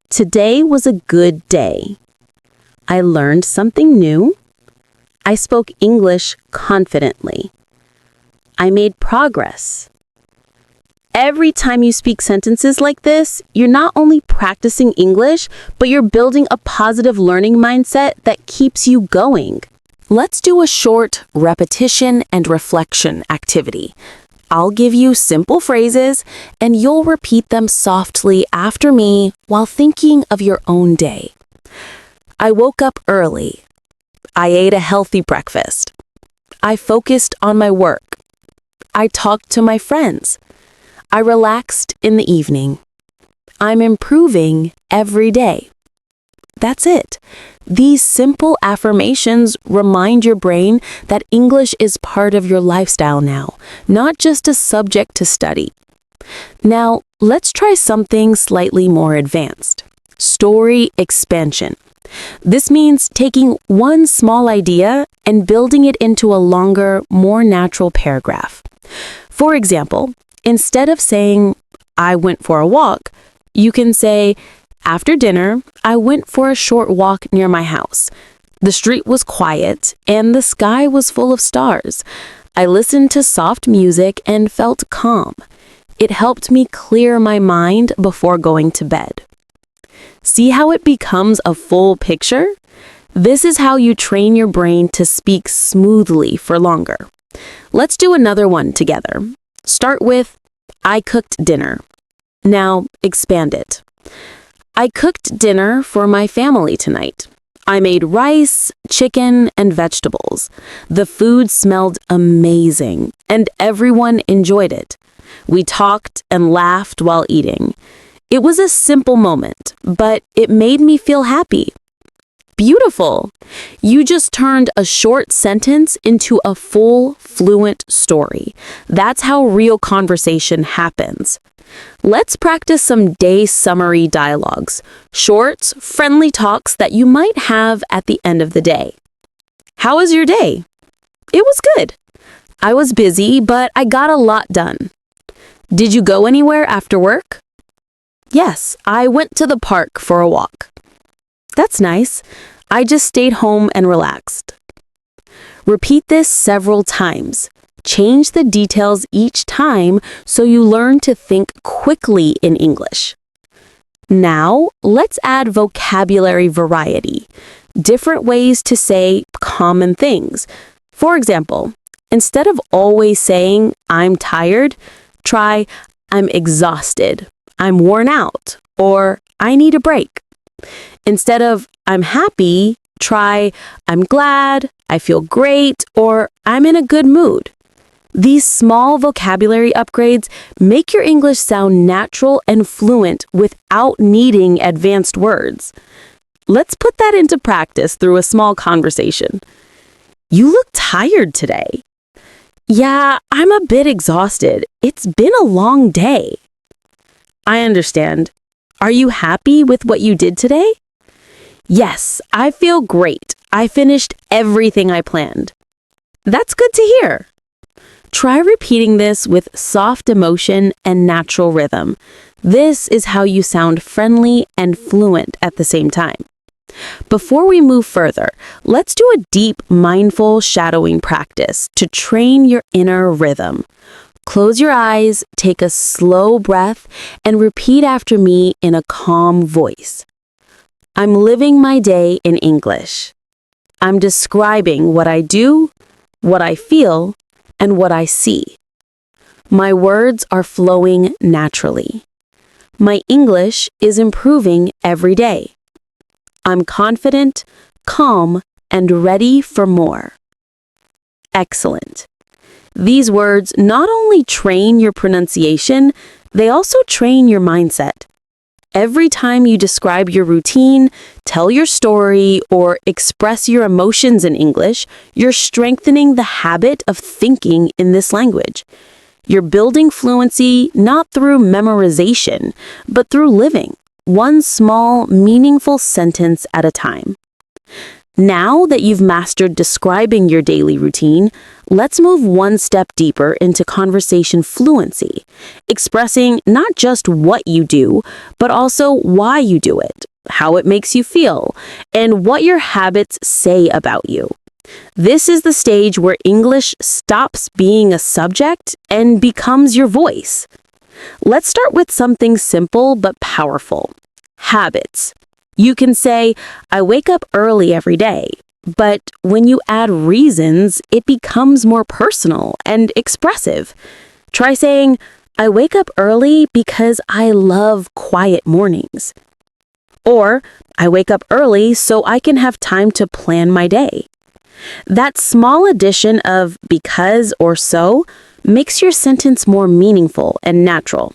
Today was a good day. I learned something new. I spoke English confidently. I made progress. Every time you speak sentences like this, you're not only practicing English, but you're building a positive learning mindset that keeps you going. Let's do a short repetition and reflection activity. I'll give you simple phrases, and you'll repeat them softly after me while thinking of your own day. I woke up early. I ate a healthy breakfast. I focused on my work. I talked to my friends. I relaxed in the evening. I'm improving every day. That's it. These simple affirmations remind your brain that English is part of your lifestyle now, not just a subject to study. Now, let's try something slightly more advanced. Story expansion. This means taking one small idea and building it into a longer, more natural paragraph. For example, instead of saying, "I went for a walk," you can say, "After dinner, I went for a short walk near my house. The street was quiet and the sky was full of stars. I listened to soft music and felt calm. It helped me clear my mind before going to bed." See how it becomes a full picture? This is how you train your brain to speak smoothly for longer. Let's do another one together. Start with, I cooked dinner. Now expand it. I cooked dinner for my family tonight. I made rice, chicken, and vegetables. The food smelled amazing, and everyone enjoyed it. We talked and laughed while eating. It was a simple moment, but it made me feel happy. Beautiful! You just turned a short sentence into a full, fluent story. That's how real conversation happens. Let's practice some day summary dialogues, short, friendly talks that you might have at the end of the day. How was your day? It was good. I was busy, but I got a lot done. Did you go anywhere after work? Yes, I went to the park for a walk. That's nice. I just stayed home and relaxed. Repeat this several times. Change the details each time so you learn to think quickly in English. Now, let's add vocabulary variety. Different ways to say common things. For example, instead of always saying, I'm tired, try, I'm exhausted, I'm worn out, or I need a break. Instead of I'm happy, try I'm glad, I feel great, or I'm in a good mood. These small vocabulary upgrades make your English sound natural and fluent without needing advanced words. Let's put that into practice through a small conversation. You look tired today. Yeah, I'm a bit exhausted. It's been a long day. I understand. Are you happy with what you did today? Yes, I feel great. I finished everything I planned. That's good to hear. Try repeating this with soft emotion and natural rhythm. This is how you sound friendly and fluent at the same time. Before we move further, let's do a deep, mindful shadowing practice to train your inner rhythm. Close your eyes, take a slow breath, and repeat after me in a calm voice. I'm living my day in English. I'm describing what I do, what I feel, and what I see. My words are flowing naturally. My English is improving every day. I'm confident, calm, and ready for more. Excellent. These words not only train your pronunciation, they also train your mindset. Every time you describe your routine, tell your story, or express your emotions in English, you're strengthening the habit of thinking in this language. You're building fluency not through memorization, but through living, one small, meaningful sentence at a time. Now that you've mastered describing your daily routine, let's move one step deeper into conversation fluency, expressing not just what you do, but also why you do it, how it makes you feel, and what your habits say about you. This is the stage where English stops being a subject and becomes your voice. Let's start with something simple but powerful. Habits. You can say, I wake up early every day, but when you add reasons, it becomes more personal and expressive. Try saying, I wake up early because I love quiet mornings. Or, I wake up early so I can have time to plan my day. That small addition of because or so makes your sentence more meaningful and natural.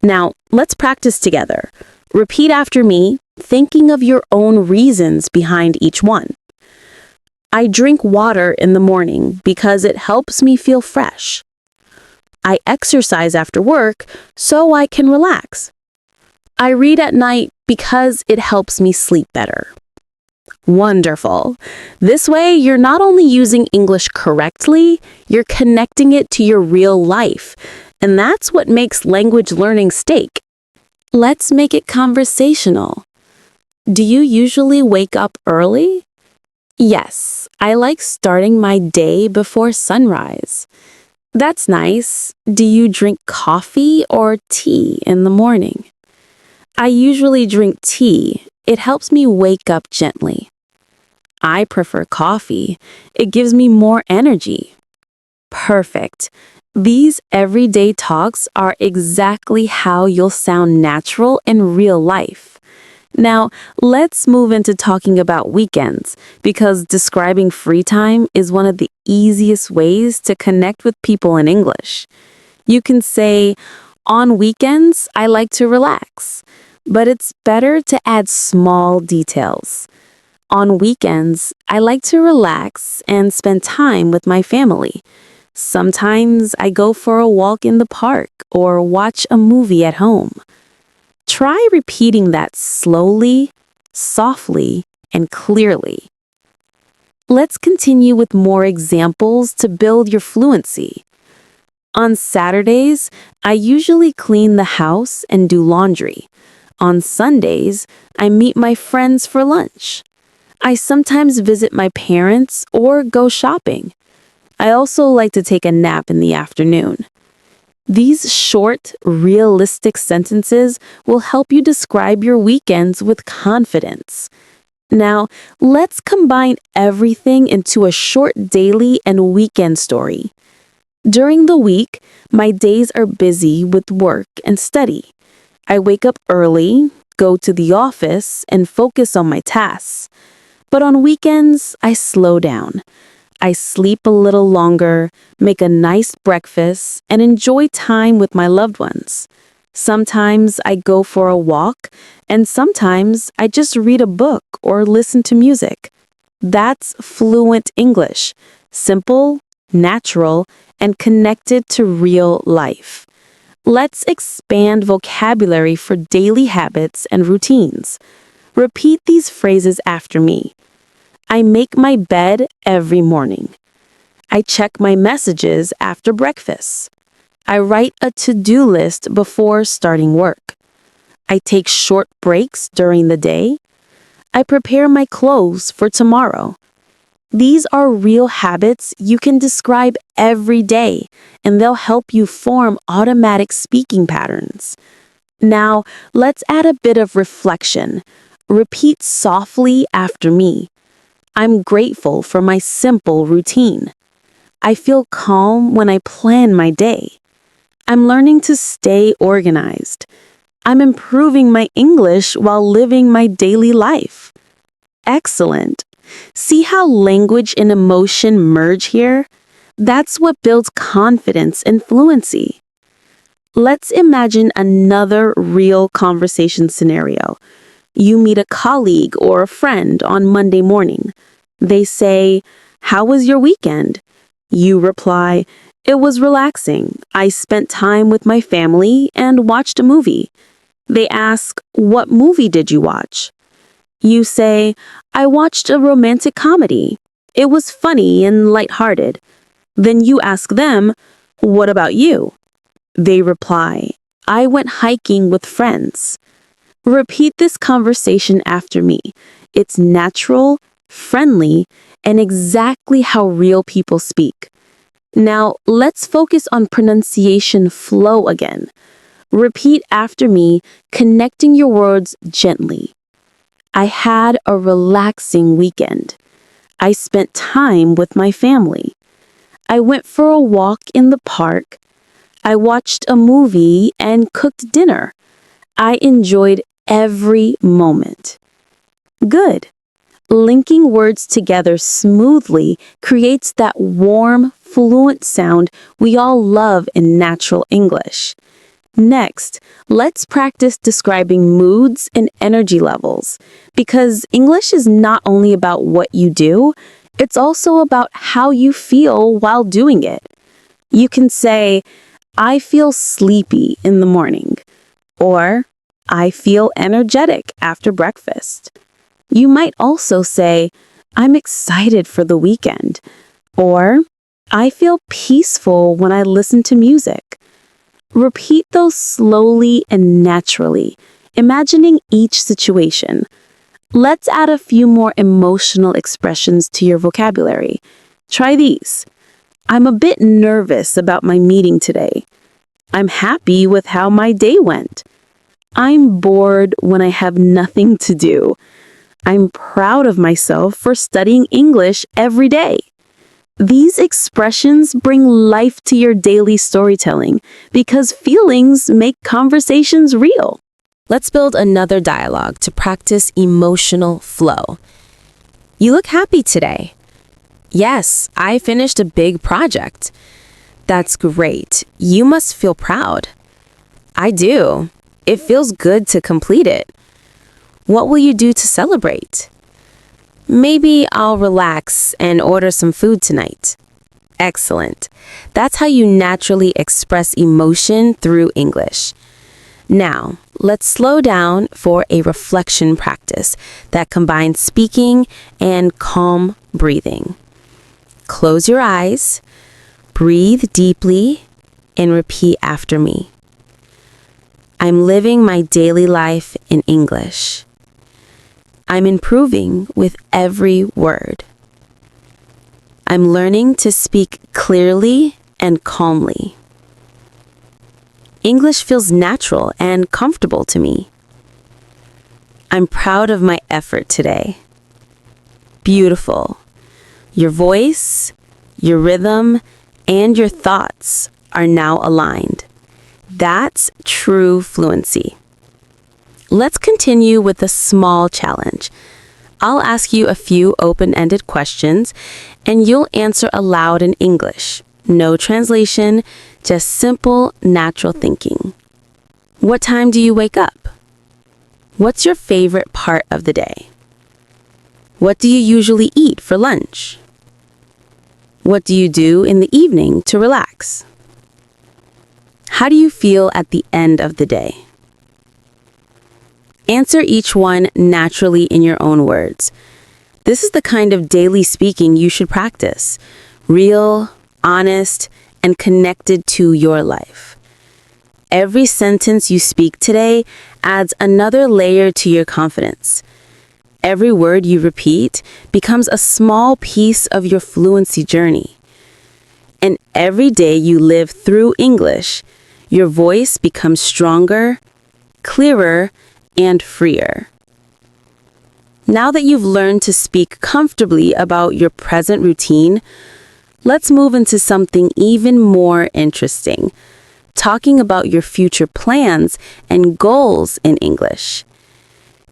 Now, let's practice together. Repeat after me, thinking of your own reasons behind each one. I drink water in the morning because it helps me feel fresh. I exercise after work so I can relax. I read at night because it helps me sleep better. Wonderful. This way, you're not only using English correctly, you're connecting it to your real life. And that's what makes language learning stick. Let's make it conversational. Do you usually wake up early? Yes, I like starting my day before sunrise. That's nice. Do you drink coffee or tea in the morning? I usually drink tea. It helps me wake up gently. I prefer coffee. It gives me more energy. Perfect. These everyday talks are exactly how you'll sound natural in real life. Now, let's move into talking about weekends because describing free time is one of the easiest ways to connect with people in English. You can say, on weekends, I like to relax, but it's better to add small details. On weekends, I like to relax and spend time with my family. Sometimes I go for a walk in the park or watch a movie at home. Try repeating that slowly, softly, and clearly. Let's continue with more examples to build your fluency. On Saturdays, I usually clean the house and do laundry. On Sundays, I meet my friends for lunch. I sometimes visit my parents or go shopping. I also like to take a nap in the afternoon. These short, realistic sentences will help you describe your weekends with confidence. Now, let's combine everything into a short daily and weekend story. During the week, my days are busy with work and study. I wake up early, go to the office, and focus on my tasks. But on weekends, I slow down. I sleep a little longer, make a nice breakfast, and enjoy time with my loved ones. Sometimes I go for a walk, and sometimes I just read a book or listen to music. That's fluent English, simple, natural, and connected to real life. Let's expand vocabulary for daily habits and routines. Repeat these phrases after me. I make my bed every morning. I check my messages after breakfast. I write a to-do list before starting work. I take short breaks during the day. I prepare my clothes for tomorrow. These are real habits you can describe every day, and they'll help you form automatic speaking patterns. Now, let's add a bit of reflection. Repeat softly after me. I'm grateful for my simple routine. I feel calm when I plan my day. I'm learning to stay organized. I'm improving my English while living my daily life. Excellent. See how language and emotion merge here? That's what builds confidence and fluency. Let's imagine another real conversation scenario. You meet a colleague or a friend on Monday morning. They say, "How was your weekend?" You reply, "It was relaxing. I spent time with my family and watched a movie." They ask, "What movie did you watch?" You say, "I watched a romantic comedy. It was funny and lighthearted." Then you ask them, "What about you?" They reply, "I went hiking with friends." Repeat this conversation after me. It's natural, friendly, and exactly how real people speak. Now, let's focus on pronunciation flow again. Repeat after me, connecting your words gently. I had a relaxing weekend. I spent time with my family. I went for a walk in the park. I watched a movie and cooked dinner. I enjoyed every moment. Good. Linking words together smoothly creates that warm, fluent sound we all love in natural English. Next, let's practice describing moods and energy levels, because English is not only about what you do, it's also about how you feel while doing it. You can say, "I feel sleepy in the morning," or "I feel energetic after breakfast." You might also say, "I'm excited for the weekend," or "I feel peaceful when I listen to music." Repeat those slowly and naturally, imagining each situation. Let's add a few more emotional expressions to your vocabulary. Try these. I'm a bit nervous about my meeting today. I'm happy with how my day went. I'm bored when I have nothing to do. I'm proud of myself for studying English every day. These expressions bring life to your daily storytelling because feelings make conversations real. Let's build another dialogue to practice emotional flow. You look happy today. Yes, I finished a big project. That's great. You must feel proud. I do. It feels good to complete it. What will you do to celebrate? Maybe I'll relax and order some food tonight. Excellent. That's how you naturally express emotion through English. Now, let's slow down for a reflection practice that combines speaking and calm breathing. Close your eyes, breathe deeply, and repeat after me. I'm living my daily life in English. I'm improving with every word. I'm learning to speak clearly and calmly. English feels natural and comfortable to me. I'm proud of my effort today. Beautiful. Your voice, your rhythm, and your thoughts are now aligned. That's true fluency. Let's continue with a small challenge. I'll ask you a few open-ended questions, and you'll answer aloud in English. No translation, just simple, natural thinking. What time do you wake up? What's your favorite part of the day? What do you usually eat for lunch? What do you do in the evening to relax? How do you feel at the end of the day? Answer each one naturally in your own words. This is the kind of daily speaking you should practice. Real, honest, and connected to your life. Every sentence you speak today adds another layer to your confidence. Every word you repeat becomes a small piece of your fluency journey. And every day you live through English, your voice becomes stronger, clearer, and freer. Now that you've learned to speak comfortably about your present routine, let's move into something even more interesting, talking about your future plans and goals in English.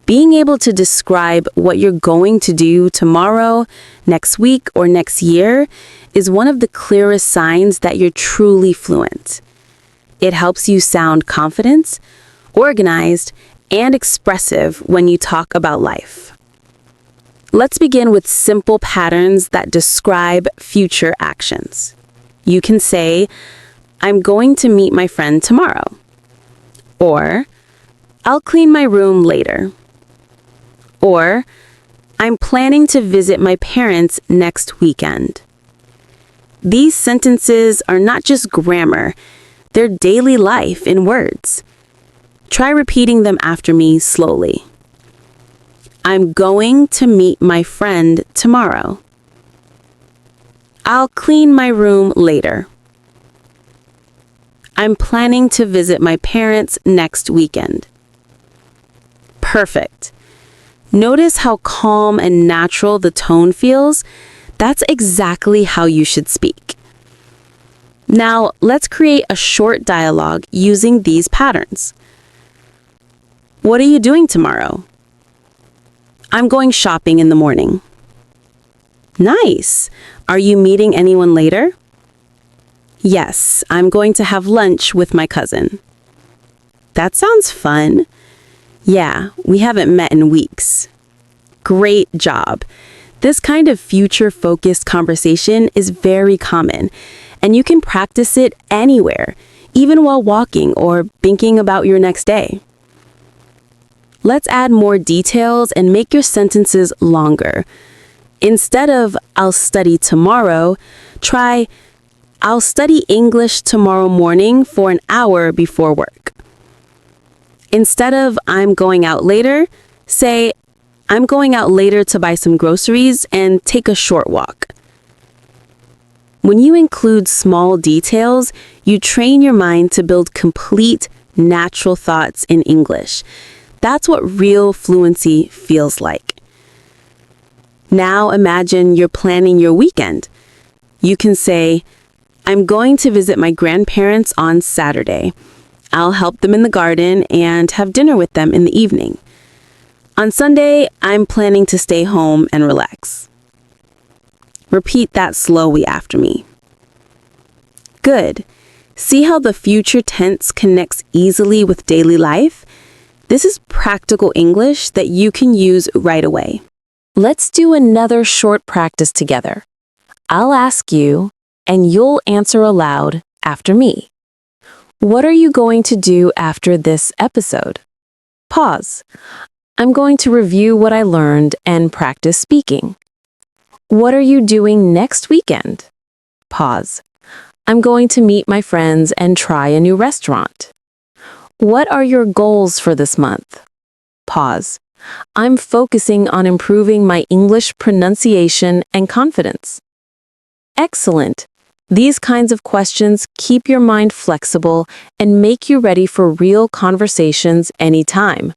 Being able to describe what you're going to do tomorrow, next week, or next year is one of the clearest signs that you're truly fluent. It helps you sound confident, organized, and expressive when you talk about life. Let's begin with simple patterns that describe future actions. You can say, I'm going to meet my friend tomorrow. Or, I'll clean my room later. Or, I'm planning to visit my parents next weekend. These sentences are not just grammar, they're daily life in words. Try repeating them after me slowly. I'm going to meet my friend tomorrow. I'll clean my room later. I'm planning to visit my parents next weekend. Perfect. Notice how calm and natural the tone feels. That's exactly how you should speak. Now, let's create a short dialogue using these patterns. What are you doing tomorrow? I'm going shopping in the morning. Nice. Are you meeting anyone later? Yes, I'm going to have lunch with my cousin. That sounds fun. Yeah, we haven't met in weeks. Great job. This kind of future-focused conversation is very common, and you can practice it anywhere, even while walking or thinking about your next day. Let's add more details and make your sentences longer. Instead of I'll study tomorrow, try I'll study English tomorrow morning for an hour before work. Instead of I'm going out later, say I'm going out later to buy some groceries and take a short walk. When you include small details, you train your mind to build complete, natural thoughts in English. That's what real fluency feels like. Now imagine you're planning your weekend. You can say, I'm going to visit my grandparents on Saturday. I'll help them in the garden and have dinner with them in the evening. On Sunday, I'm planning to stay home and relax. Repeat that slowly after me. Good. See how the future tense connects easily with daily life? This is practical English that you can use right away. Let's do another short practice together. I'll ask you, and you'll answer aloud after me. What are you going to do after this episode? Pause. I'm going to review what I learned and practice speaking. What are you doing next weekend? Pause. I'm going to meet my friends and try a new restaurant. What are your goals for this month? Pause. I'm focusing on improving my English pronunciation and confidence. Excellent. These kinds of questions keep your mind flexible and make you ready for real conversations anytime.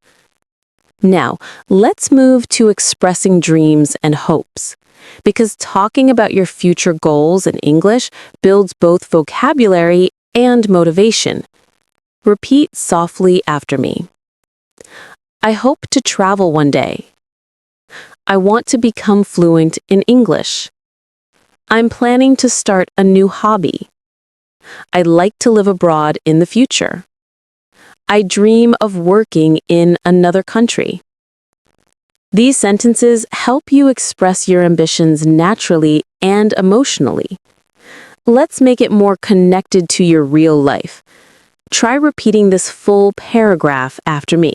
Now, let's move to expressing dreams and hopes, because talking about your future goals in English builds both vocabulary and motivation. Repeat softly after me. I hope to travel one day. I want to become fluent in English. I'm planning to start a new hobby. I'd like to live abroad in the future. I dream of working in another country. These sentences help you express your ambitions naturally and emotionally. Let's make it more connected to your real life. Try repeating this full paragraph after me.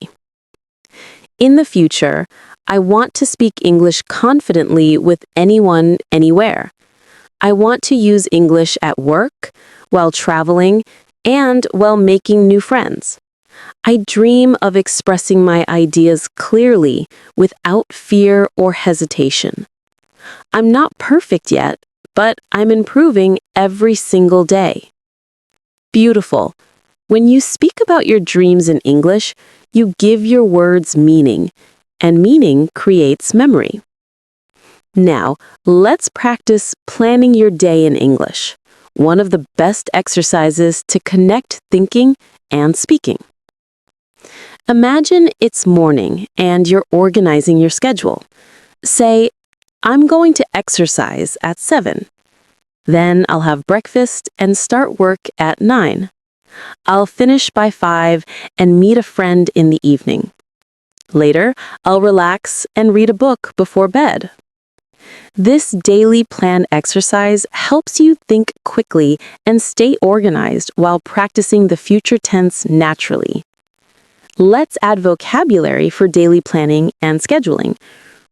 In the future, I want to speak English confidently with anyone, anywhere. I want to use English at work, while traveling, and while making new friends. I dream of expressing my ideas clearly without fear or hesitation. I'm not perfect yet, but I'm improving every single day. Beautiful. When you speak about your dreams in English, you give your words meaning, and meaning creates memory. Now, let's practice planning your day in English, one of the best exercises to connect thinking and speaking. Imagine it's morning and you're organizing your schedule. Say, I'm going to exercise at 7. Then I'll have breakfast and start work at 9. I'll finish by 5 and meet a friend in the evening. Later, I'll relax and read a book before bed. This daily plan exercise helps you think quickly and stay organized while practicing the future tense naturally. Let's add vocabulary for daily planning and scheduling.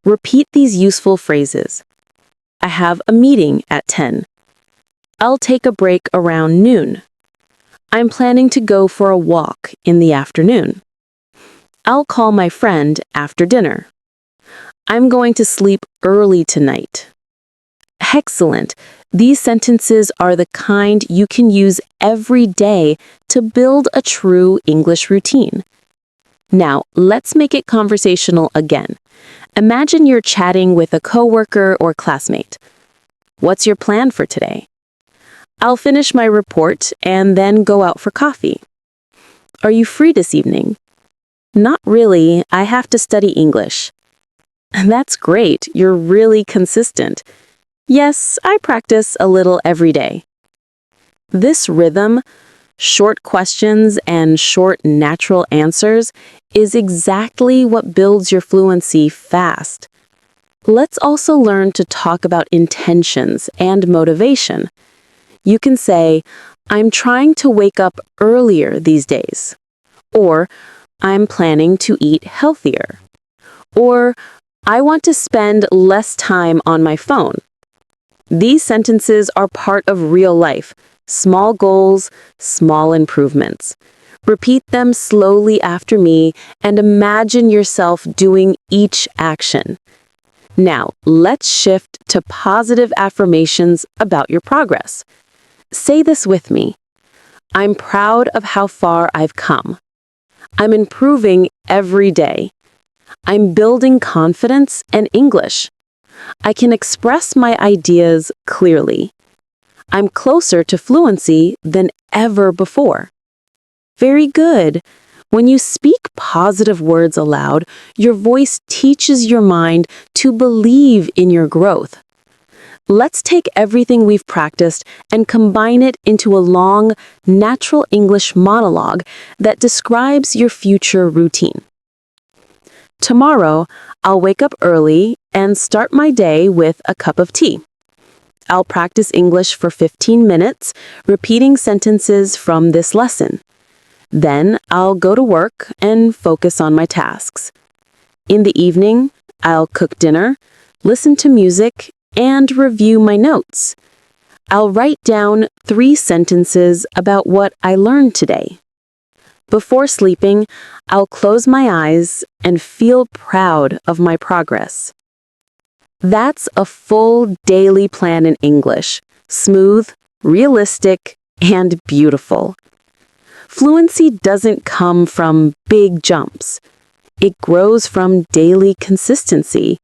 Repeat these useful phrases. I have a meeting at 10. I'll take a break around noon. I'm planning to go for a walk in the afternoon. I'll call my friend after dinner. I'm going to sleep early tonight. Excellent. These sentences are the kind you can use every day to build a true English routine. Now, let's make it conversational again. Imagine you're chatting with a coworker or classmate. What's your plan for today? I'll finish my report and then go out for coffee. Are you free this evening? Not really. I have to study English. That's great. You're really consistent. Yes, I practice a little every day. This rhythm, short questions and short natural answers, is exactly what builds your fluency fast. Let's also learn to talk about intentions and motivation. You can say, I'm trying to wake up earlier these days. Or, I'm planning to eat healthier. Or, I want to spend less time on my phone. These sentences are part of real life, small goals, small improvements. Repeat them slowly after me and imagine yourself doing each action. Now, let's shift to positive affirmations about your progress. Say this with me. I'm proud of how far I've come. I'm improving every day. I'm building confidence and English. I can express my ideas clearly. I'm closer to fluency than ever before. Very good. When you speak positive words aloud, your voice teaches your mind to believe in your growth. Let's take everything we've practiced and combine it into a long, natural English monologue that describes your future routine. Tomorrow, I'll wake up early and start my day with a cup of tea. I'll practice English for 15 minutes, repeating sentences from this lesson. Then I'll go to work and focus on my tasks. In the evening, I'll cook dinner, listen to music, and review my notes. I'll write down 3 sentences about what I learned today. Before sleeping, I'll close my eyes and feel proud of my progress. That's a full daily plan in English, smooth, realistic, and beautiful. Fluency doesn't come from big jumps. It grows from daily consistency.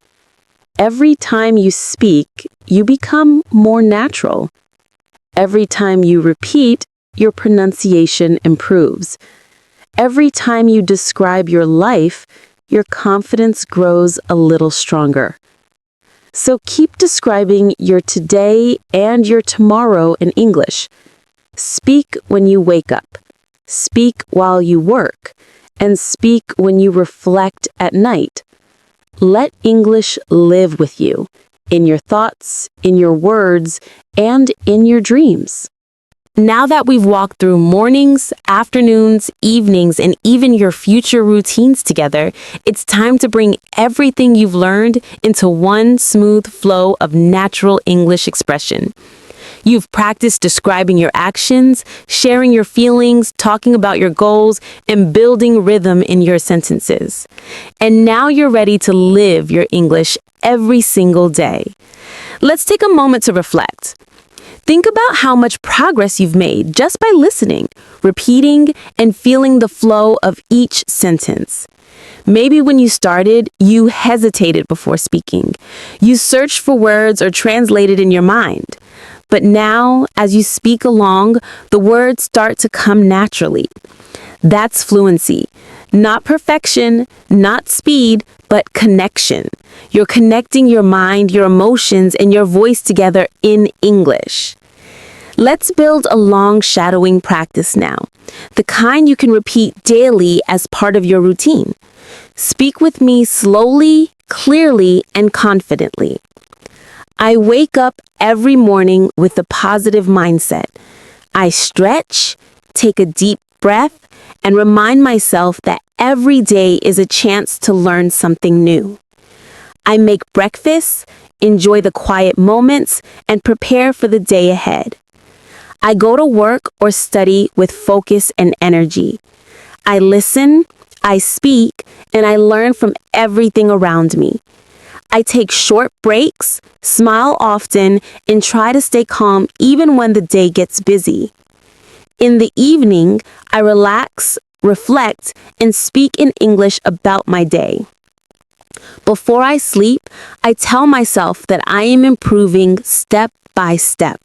Every time you speak, you become more natural. Every time you repeat, your pronunciation improves. Every time you describe your life, your confidence grows a little stronger. So keep describing your today and your tomorrow in English. Speak when you wake up. Speak while you work. And speak when you reflect at night. Let English live with you, in your thoughts, in your words, and in your dreams. Now that we've walked through mornings, afternoons, evenings, and even your future routines together, it's time to bring everything you've learned into one smooth flow of natural English expression. You've practiced describing your actions, sharing your feelings, talking about your goals, and building rhythm in your sentences. And now you're ready to live your English every single day. Let's take a moment to reflect. Think about how much progress you've made just by listening, repeating, and feeling the flow of each sentence. Maybe when you started, you hesitated before speaking. You searched for words or translated in your mind. But now, as you speak along, the words start to come naturally. That's fluency. Not perfection, not speed, but connection. You're connecting your mind, your emotions, and your voice together in English. Let's build a long shadowing practice now, the kind you can repeat daily as part of your routine. Speak with me slowly, clearly, and confidently. I wake up every morning with a positive mindset. I stretch, take a deep breath, and remind myself that every day is a chance to learn something new. I make breakfast, enjoy the quiet moments, and prepare for the day ahead. I go to work or study with focus and energy. I listen, I speak, and I learn from everything around me. I take short breaks, smile often, and try to stay calm even when the day gets busy. In the evening, I relax, reflect, and speak in English about my day. Before I sleep, I tell myself that I am improving step by step.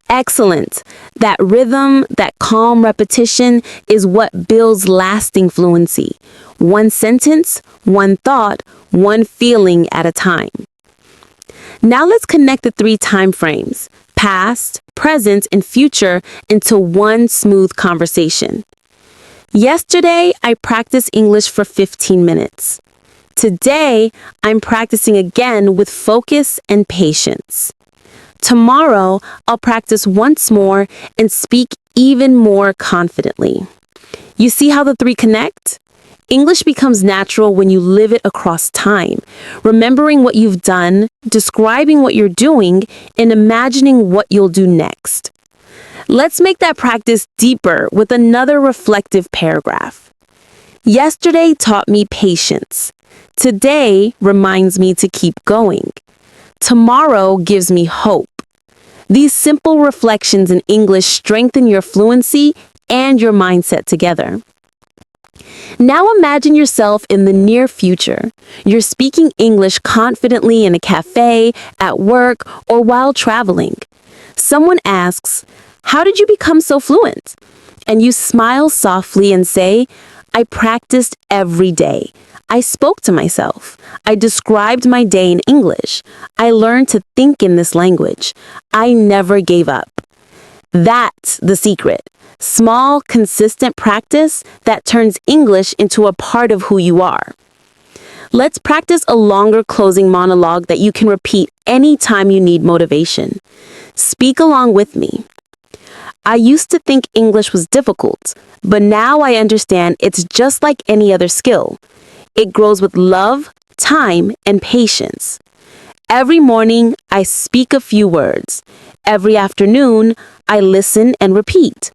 Excellent. That rhythm, that calm repetition is what builds lasting fluency. One sentence, one thought, one feeling at a time. Now let's connect the 3 time frames, past, present, and future, into one smooth conversation. Yesterday, I practiced English for 15 minutes. Today, I'm practicing again with focus and patience. Tomorrow, I'll practice once more and speak even more confidently. You see how the 3 connect? English becomes natural when you live it across time, remembering what you've done, describing what you're doing, and imagining what you'll do next. Let's make that practice deeper with another reflective paragraph. Yesterday taught me patience. Today reminds me to keep going. Tomorrow gives me hope. These simple reflections in English strengthen your fluency and your mindset together. Now imagine yourself in the near future. You're speaking English confidently in a cafe, at work, or while traveling. Someone asks, "How did you become so fluent?" And you smile softly and say, "I practiced every day. I spoke to myself. I described my day in English. I learned to think in this language. I never gave up." That's the secret. Small, consistent practice that turns English into a part of who you are. Let's practice a longer closing monologue that you can repeat anytime you need motivation. Speak along with me. "I used to think English was difficult, but now I understand it's just like any other skill. It grows with love, time, and patience. Every morning, I speak a few words. Every afternoon, I listen and repeat.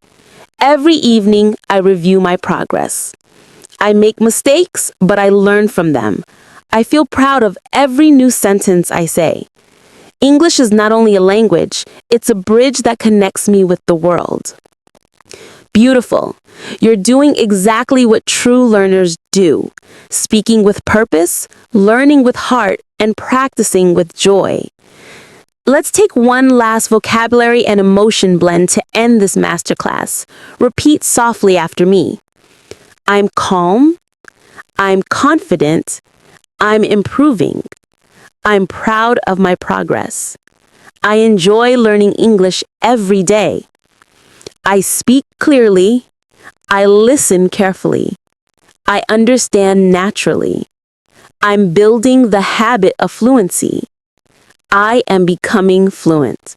Every evening, I review my progress. I make mistakes, but I learn from them. I feel proud of every new sentence I say. English is not only a language, it's a bridge that connects me with the world." Beautiful. You're doing exactly what true learners do. Speaking with purpose, learning with heart, and practicing with joy. Let's take one last vocabulary and emotion blend to end this masterclass. Repeat softly after me. I'm calm. I'm confident. I'm improving. I'm proud of my progress. I enjoy learning English every day. I speak clearly. I listen carefully. I understand naturally. I'm building the habit of fluency. I am becoming fluent.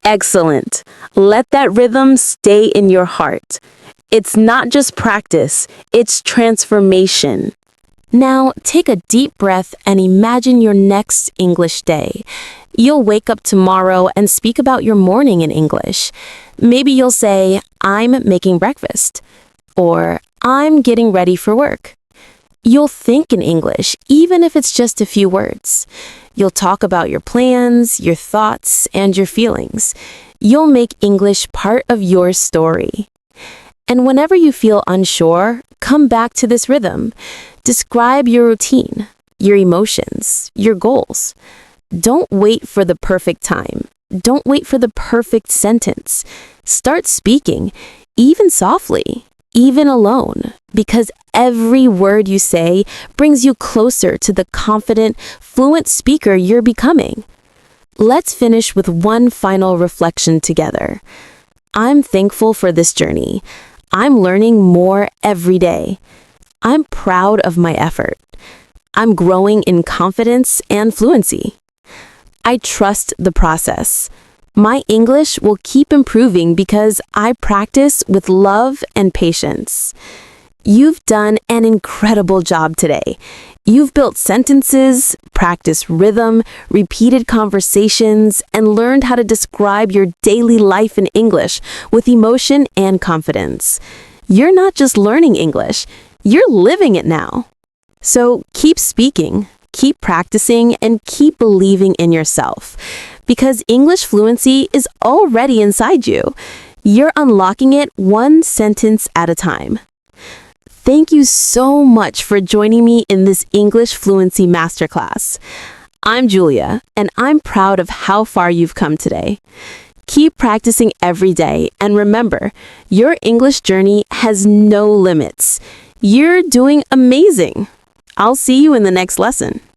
Excellent. Let that rhythm stay in your heart. It's not just practice, it's transformation. Now, take a deep breath and imagine your next English day. You'll wake up tomorrow and speak about your morning in English. Maybe you'll say, "I'm making breakfast," or "I'm getting ready for work." You'll think in English, even if it's just a few words. You'll talk about your plans, your thoughts, and your feelings. You'll make English part of your story. And whenever you feel unsure, come back to this rhythm. Describe your routine, your emotions, your goals. Don't wait for the perfect time. Don't wait for the perfect sentence. Start speaking, even softly, even alone, because every word you say brings you closer to the confident, fluent speaker you're becoming. Let's finish with one final reflection together. I'm thankful for this journey. I'm learning more every day. I'm proud of my effort. I'm growing in confidence and fluency. I trust the process. My English will keep improving because I practice with love and patience. You've done an incredible job today. You've built sentences, practiced rhythm, repeated conversations, and learned how to describe your daily life in English with emotion and confidence. You're not just learning English, you're living it now. So keep speaking, keep practicing, and keep believing in yourself. Because English fluency is already inside you. You're unlocking it one sentence at a time. Thank you so much for joining me in this English Fluency Masterclass. I'm Julia, and I'm proud of how far you've come today. Keep practicing every day, and remember, your English journey has no limits. You're doing amazing. I'll see you in the next lesson.